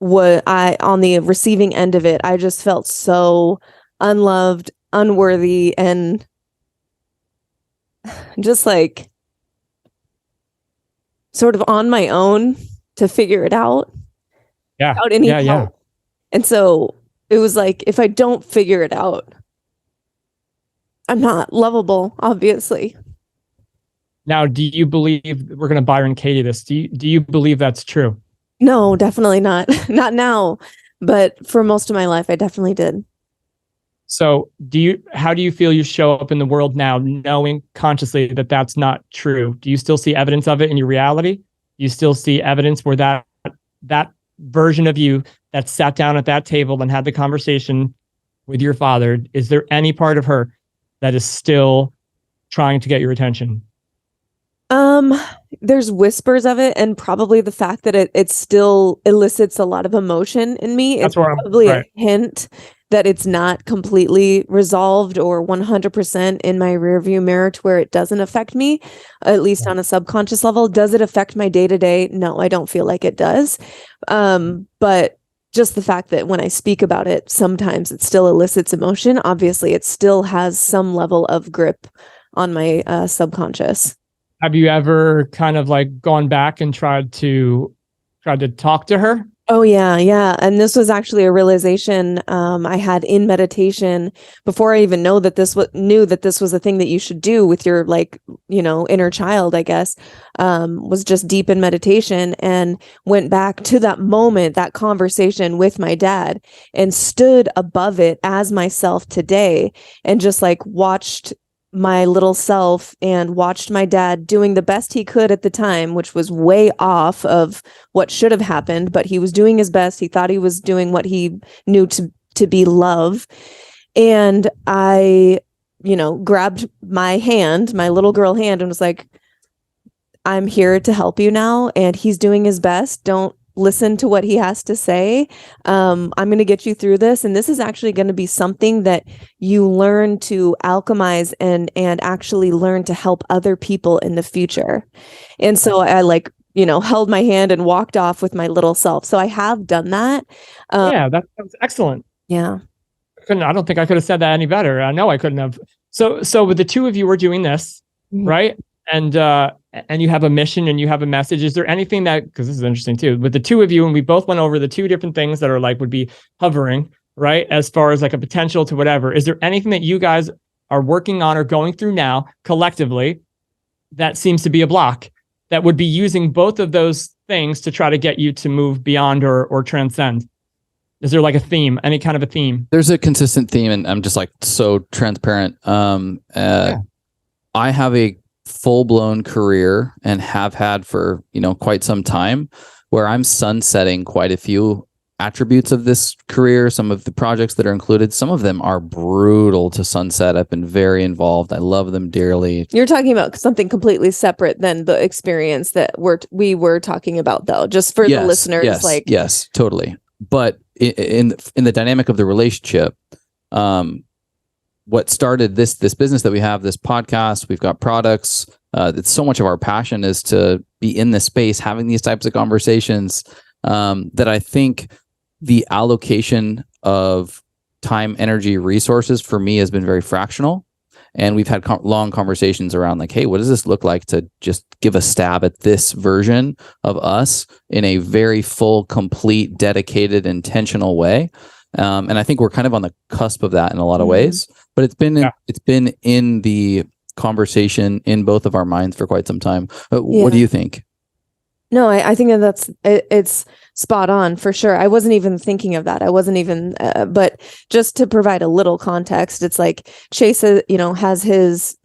on the receiving end of it, I just felt so unloved, unworthy, and just like sort of on my own to figure it out. Without any help. And so it was like, if I don't figure it out, I'm not lovable, obviously. Now, do you believe, we're going to Byron Katie this, do you believe that's true? No, definitely not. Not now, but for most of my life, I definitely did. So how do you feel you show up in the world now, knowing consciously that that's not true? Do you still see evidence of it in your reality? Do you still see evidence where that version of you that sat down at that table and had the conversation with your father, is there any part of her that is still trying to get your attention? There's whispers of it, and probably the fact that it still elicits a lot of emotion in me. It's probably a hint that it's not completely resolved or 100% in my rearview mirror to where it doesn't affect me, at least on a subconscious level. Does it affect my day-to-day? No, I don't feel like it does. But just the fact that when I speak about it, sometimes it still elicits emotion. Obviously, it still has some level of grip on my subconscious. Have you ever kind of like gone back and tried to talk to her? Oh, yeah. And this was actually a realization I had in meditation before I even knew that this was a thing that you should do with your inner child, I guess, was just deep in meditation, and went back to that moment, that conversation with my dad, and stood above it as myself today, and just like watched my little self and watched my dad doing the best he could at the time, which was way off of what should have happened, but he was doing his best. He thought he was doing what he knew to be love. And I, grabbed my hand, my little girl hand, and was like, I'm here to help you now. And he's doing his best. Don't listen to what he has to say. I'm going to get you through this. And this is actually going to be something that you learn to alchemize and actually learn to help other people in the future. And so I held my hand and walked off with my little self. So I have done that. Yeah, that sounds excellent. Yeah. I don't think I could have said that any better. I know I couldn't have. So with the two of you were doing this, right? And you have a mission and you have a message. Is there anything because this is interesting too, with the two of you, and we both went over the two different things that are would be hovering, right? As far as a potential to whatever, is there anything that you guys are working on or going through now collectively that seems to be a block that would be using both of those things to try to get you to move beyond or transcend? Is there a theme, any kind of a theme? There's a consistent theme, and I'm just so transparent. I have a full-blown career and have had for quite some time, where I'm sunsetting quite a few attributes of this career. Some of the projects that are included, some of them are brutal to sunset. I've been very involved. I love them dearly. You're talking about something completely separate than the experience that we were talking about, though, just for the listeners. Yes, totally. But in the dynamic of the relationship, what started this business that we have, this podcast, we've got products. It's so much of our passion is to be in this space, having these types of conversations, that I think the allocation of time, energy, resources for me has been very fractional. And we've had long conversations around hey, what does this look like to just give a stab at this version of us in a very full, complete, dedicated, intentional way. And I think we're kind of on the cusp of that in a lot of ways, but it's been in the conversation in both of our minds for quite some time. What do you think? No, I think it's spot on for sure. I wasn't even thinking of that. I wasn't even, but just to provide a little context, it's Chase, has his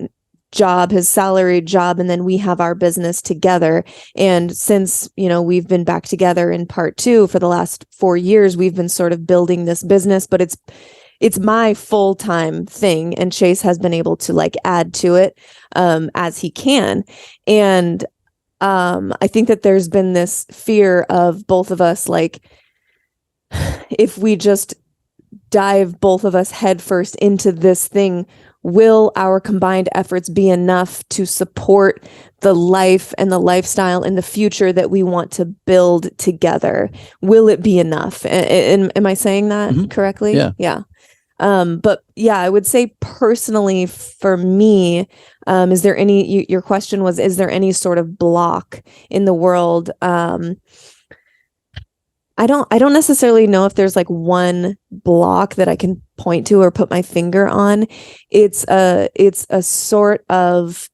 job, his salaried job, and then we have our business together. And since, we've been back together in part 2 for the last 4 years, we've been sort of building this business, but it's my full-time thing, and Chase has been able to like add to it as he can. And I think that there's been this fear of both of us, like, if we just dive both of us headfirst into this thing, will our combined efforts be enough to support the life and the lifestyle in the future that we want to build together? Will it be enough? Am I saying that correctly? Yeah. Yeah. But yeah, I would say personally for me, is there any, your question was, is there any sort of block in the world? I don't necessarily know if there's like one block that I can point to or put my finger on. It's a sort of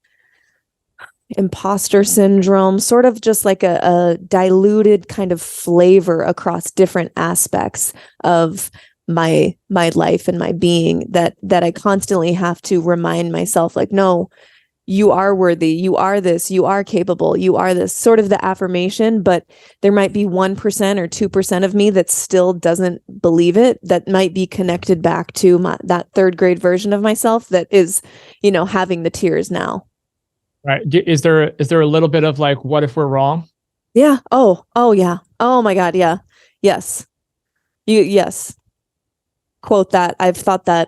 imposter syndrome, sort of just like a diluted kind of flavor across different aspects of my life and my being that I constantly have to remind myself, like, no, you are worthy, you are this, you are capable, you are this, sort of the affirmation. But there might be 1% or 2% of me that still doesn't believe it, that might be connected back to that 3rd grade version of myself that is, having the tears now. Right. Is there a little bit of like, what if we're wrong? Yeah. Oh yeah. Oh my God. Yeah. Yes. Yes. Quote that. I've thought that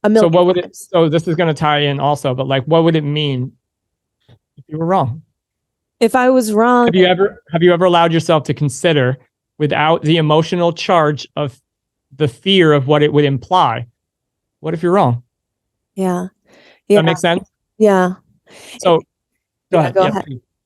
a million So what would times. so this is going to tie in also, but like, what would it mean if you were wrong? If I was wrong, Have you ever allowed yourself to consider, without the emotional charge of the fear of what it would imply, what if you're wrong? yeah. Does that make sense? Yeah. So go ahead. Go ahead.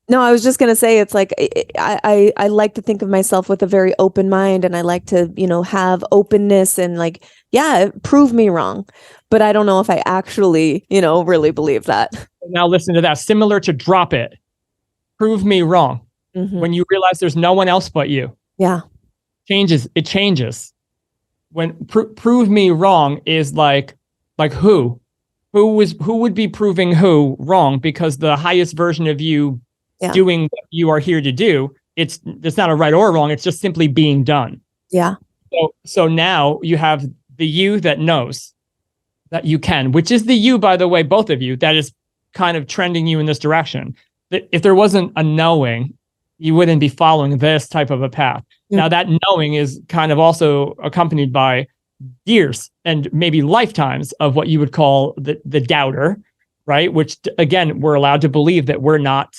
No, I was just going to say, it's like, I like to think of myself with a very open mind, and I like to, have openness and like, yeah, prove me wrong. But I don't know if I actually, really believe that. Now listen to that. Similar to drop it. Prove me wrong. Mm-hmm. When you realize there's no one else but you. Yeah. It changes. When prove me wrong is like who would be proving who wrong, because the highest version of you doing what you are here to do, it's not a right or a wrong, it's just simply being done. Yeah. So now you have the you that knows that you can, which is the you, by the way, both of you, that is kind of trending you in this direction. If there wasn't a knowing, you wouldn't be following this type of a path. Mm-hmm. Now that knowing is kind of also accompanied by years and maybe lifetimes of what you would call the doubter, right? Which again, we're allowed to believe that we're not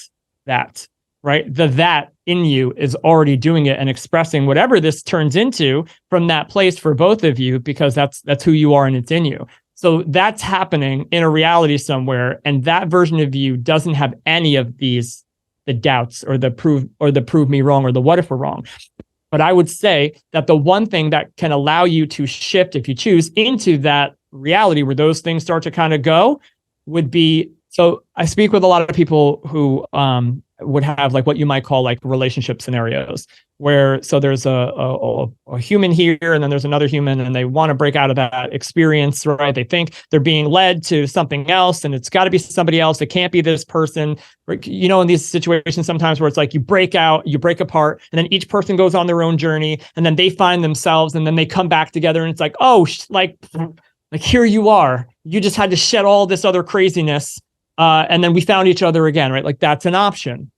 that, right? That in you is already doing it and expressing whatever this turns into from that place for both of you, because that's who you are and it's in you. So that's happening in a reality somewhere, and that version of you doesn't have any of these, the doubts or the prove me wrong or the what if we're wrong. But I would say that the one thing that can allow you to shift, if you choose, into that reality where those things start to kind of go would be, so I speak with a lot of people who would have like what you might call like relationship scenarios, where so there's a human here and then there's another human, and they want to break out of that experience, right? They think they're being led to something else, and it's got to be somebody else. It can't be this person. In these situations sometimes where it's like you break apart, and then each person goes on their own journey, and then they find themselves, and then they come back together, and it's like, oh, like here you are. You just had to shed all this other craziness. And then we found each other again, right? Like that's an option.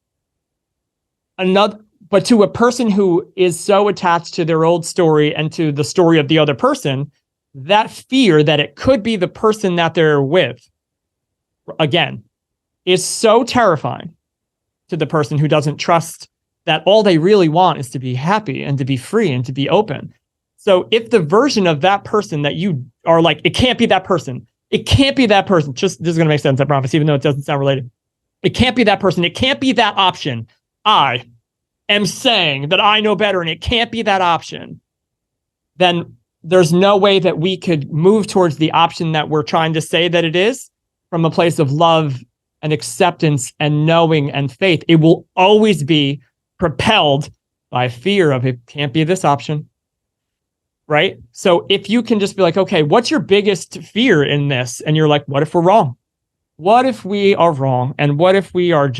But to a person who is so attached to their old story and to the story of the other person, that fear that it could be the person that they're with, again, is so terrifying to the person who doesn't trust that all they really want is to be happy and to be free and to be open. So if the version of that person that you are like, it can't be that person. It can't be that person. Just, this is going to make sense, I promise, even though it doesn't sound related. It can't be that person. It can't be that option. I am saying that I know better, and it can't be that option. Then there's no way that we could move towards the option that we're trying to say that it is from a place of love and acceptance and knowing and faith. It will always be propelled by fear of it can't be this option. Right? So if you can just be like, okay, what's your biggest fear in this? And you're like, what if we're wrong? what if we are wrong? And what if we are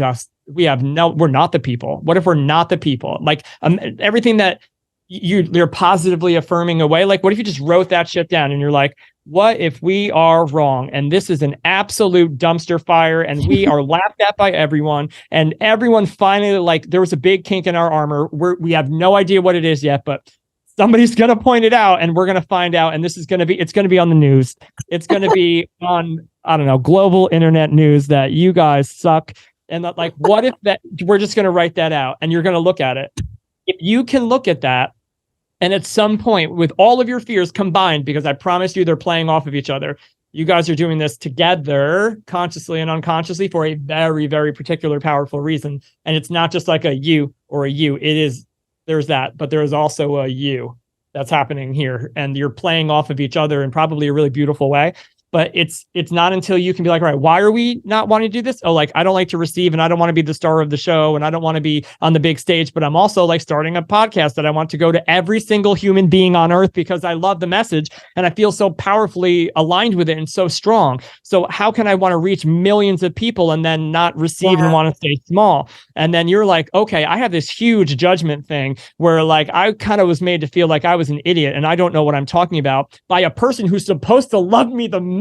we're not the people? What if we're not the people? Like everything that you're positively affirming away. Like, what if you just wrote that shit down and you're like, what if we are wrong? And this is an absolute dumpster fire and we are laughed at by everyone. And everyone finally, like, there was a big kink in our armor. We have no idea what it is yet, but somebody's going to point it out and we're going to find out. And it's going to be on the news. It's going to be on, I don't know, global internet news that you guys suck. And like, what if that we're just going to write that out and you're going to look at it? If you can look at that, and at some point, with all of your fears combined, because I promise you they're playing off of each other, you guys are doing this together, consciously and unconsciously, for a very, very particular, powerful reason. And it's not just like a you or a you. There's that, but there is also a you that's happening here. And you're playing off of each other in probably a really beautiful way. But it's not until you can be like, all right, why are we not wanting to do this? Oh, like, I don't like to receive and I don't want to be the star of the show and I don't want to be on the big stage, but I'm also like starting a podcast that I want to go to every single human being on earth because I love the message and I feel so powerfully aligned with it and so strong. So how can I want to reach millions of people and then not receive and want to stay small? And then you're like, okay, I have this huge judgment thing where like I kind of was made to feel like I was an idiot and I don't know what I'm talking about by a person who's supposed to love me the most.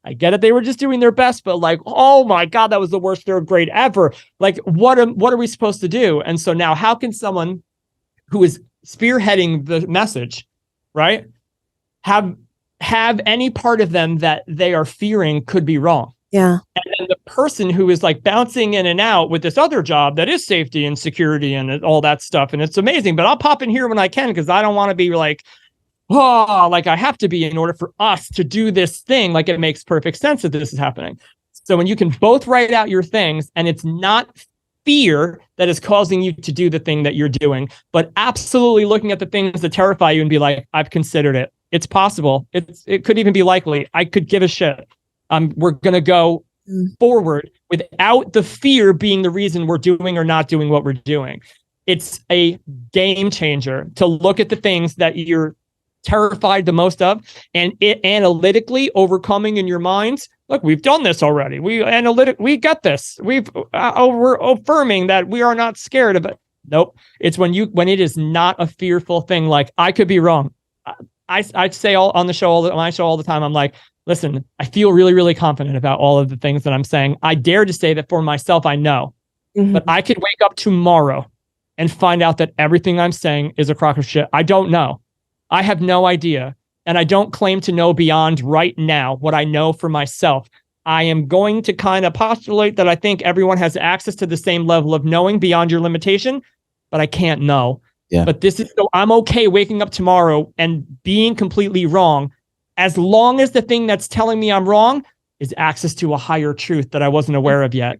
I get it, they were just doing their best, but like, oh my God, that was the worst third grade ever. Like, what are we supposed to do? And so now how can someone who is spearheading the message, right, have any part of them that they are fearing could be wrong? Yeah. And then the person who is like bouncing in and out with this other job that is safety and security and all that stuff, and it's amazing, but I'll pop in here when I can because I don't want to be like, oh, like I have to be in order for us to do this thing. Like, it makes perfect sense that this is happening. So when you can both write out your things and it's not fear that is causing you to do the thing that you're doing, but absolutely looking at the things that terrify you and be like, I've considered it. It's possible. It could even be likely. I could give a shit. We're going to go forward without the fear being the reason we're doing or not doing what we're doing. It's a game changer to look at the things that you're terrified the most of and it analytically overcoming in your minds. Look, we've done this already. We got this. We're affirming that we are not scared of it. Nope. It's when it is not a fearful thing. Like, I could be wrong. I say on my show all the time, I'm like, listen, I feel really, really confident about all of the things that I'm saying. I dare to say that for myself, I know, but I could wake up tomorrow and find out that everything I'm saying is a crock of shit. I don't know. I have no idea. And I don't claim to know beyond right now what I know for myself. I am going to kind of postulate that I think everyone has access to the same level of knowing beyond your limitation, but I can't know. Yeah. But so I'm okay waking up tomorrow and being completely wrong, as long as the thing that's telling me I'm wrong is access to a higher truth that I wasn't aware of yet.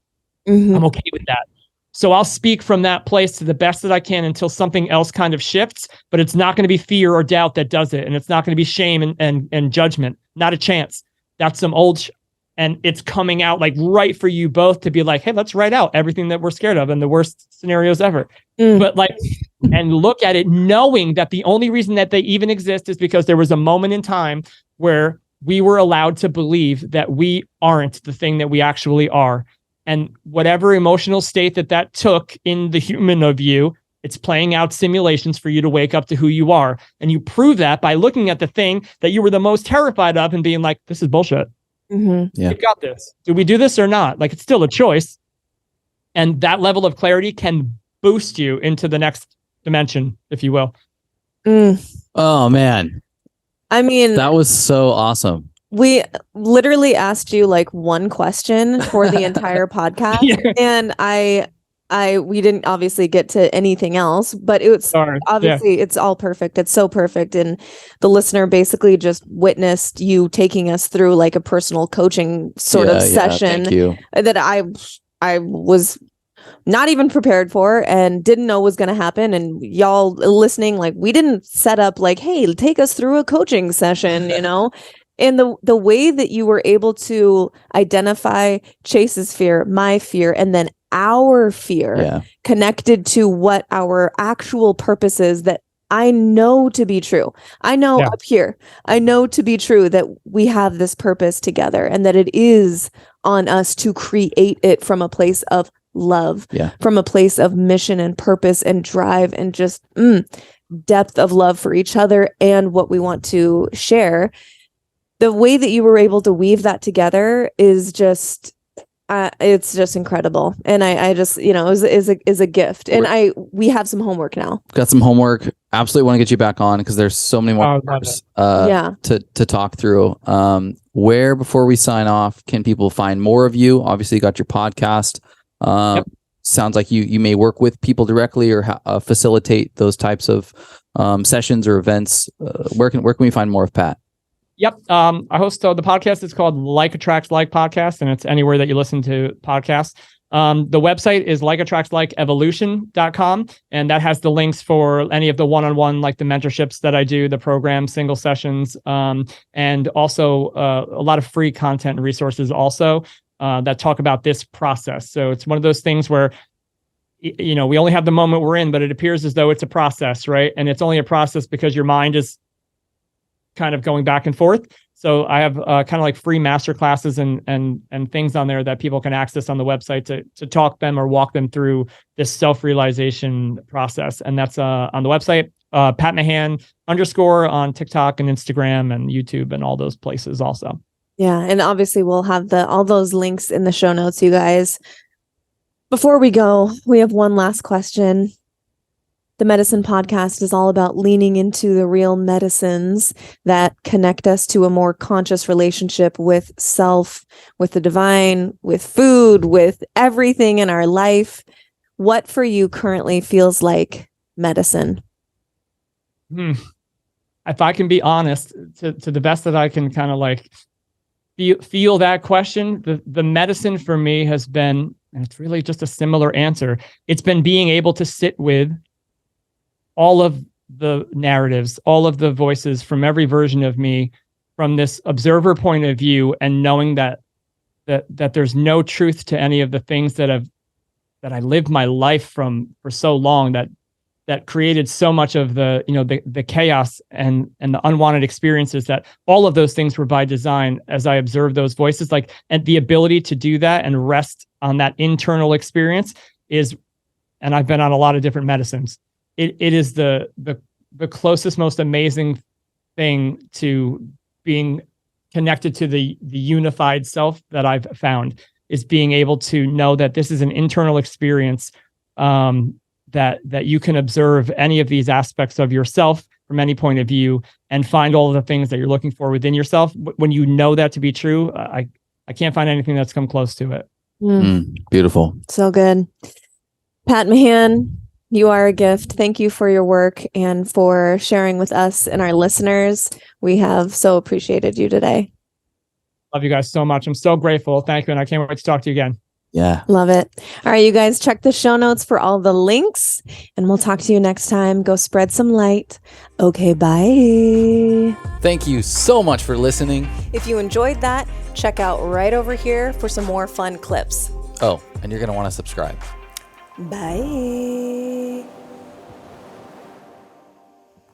I'm okay with that. So I'll speak from that place to the best that I can until something else kind of shifts, but it's not going to be fear or doubt that does it. And it's not going to be shame and judgment. Not a chance. That's some old and it's coming out like right for you both to be like, hey, let's write out everything that we're scared of and the worst scenarios ever. But like, and look at it knowing that the only reason that they even exist is because there was a moment in time where we were allowed to believe that we aren't the thing that we actually are. And whatever emotional state that took in the human of you, it's playing out simulations for you to wake up to who you are. And you prove that by looking at the thing that you were the most terrified of and being like, this is bullshit. Yeah. You got this. Do we do this or not? Like, it's still a choice. And that level of clarity can boost you into the next dimension, if you will. Oh, man. I mean, that was so awesome. We literally asked you like one question for the entire podcast, and we didn't obviously get to anything else, but it's obviously it's all perfect. It's so perfect. And the listener basically just witnessed you taking us through like a personal coaching sort of session that I was not even prepared for and didn't know was going to happen. And y'all listening, like, we didn't set up like, hey, take us through a coaching session, you know? And the way that you were able to identify Chase's fear, my fear, and then our fear connected to what our actual purpose is that I know to be true. I know Yeah. up here, I know to be true that we have this purpose together and that it is on us to create it from a place of love, from a place of mission and purpose and drive and just depth of love for each other and what we want to share. The way that you were able to weave that together is just it's just incredible. And I just, is a gift. And we have some homework now. Got some homework. Absolutely want to get you back on because there's so many more parts to talk through. Where, before we sign off, can people find more of you? Obviously, you got your podcast. Sounds like you may work with people directly or facilitate those types of sessions or events. Where can we find more of Pat? Yep. I host the podcast. It's called Like Attracts Like Podcast, and it's anywhere that you listen to podcasts. The website is likeattractslikeevolution.com, and that has the links for any of the one-on-one, like the mentorships that I do, the program, single sessions, and also a lot of free content and resources also that talk about this process. So it's one of those things where, we only have the moment we're in, but it appears as though it's a process, right? And it's only a process because your mind is kind of going back and forth. So I have kind of like free master classes and things on there that people can access on the website to talk them or walk them through this self-realization process. And that's on the website, Pat Mahan _ on TikTok and Instagram and YouTube and all those places also. Yeah. And obviously we'll have all those links in the show notes, you guys. Before we go, we have one last question. The Medicin podcast is all about leaning into the real medicines that connect us to a more conscious relationship with self, with the divine, with food, with everything in our life. What for you currently feels like medicine? If I can be honest, to the best that I can kind of like feel that question, the medicine for me has been, and it's really just a similar answer. It's been being able to sit with all of the narratives, all of the voices from every version of me from this observer point of view, and knowing that there's no truth to any of the things that I lived my life from for so long that created so much of the chaos and the unwanted experiences, that all of those things were by design as I observed those voices, and the ability to do that and rest on that internal experience is, and I've been on a lot of different medicines. It is the closest, most amazing thing to being connected to the unified self that I've found, is being able to know that this is an internal experience, that you can observe any of these aspects of yourself from any point of view and find all of the things that you're looking for within yourself. When you know that to be true, I can't find anything that's come close to it. Beautiful. So good. Pat Mahan, you are a gift. Thank you for your work and for sharing with us and our listeners. We have so appreciated you today. Love you guys so much. I'm so grateful. Thank you. And I can't wait to talk to you again. Yeah. Love it. All right, you guys, check the show notes for all the links, and we'll talk to you next time. Go spread some light. Okay, bye. Thank you so much for listening. If you enjoyed that, check out right over here for some more fun clips. Oh, and you're going to want to subscribe. Bye.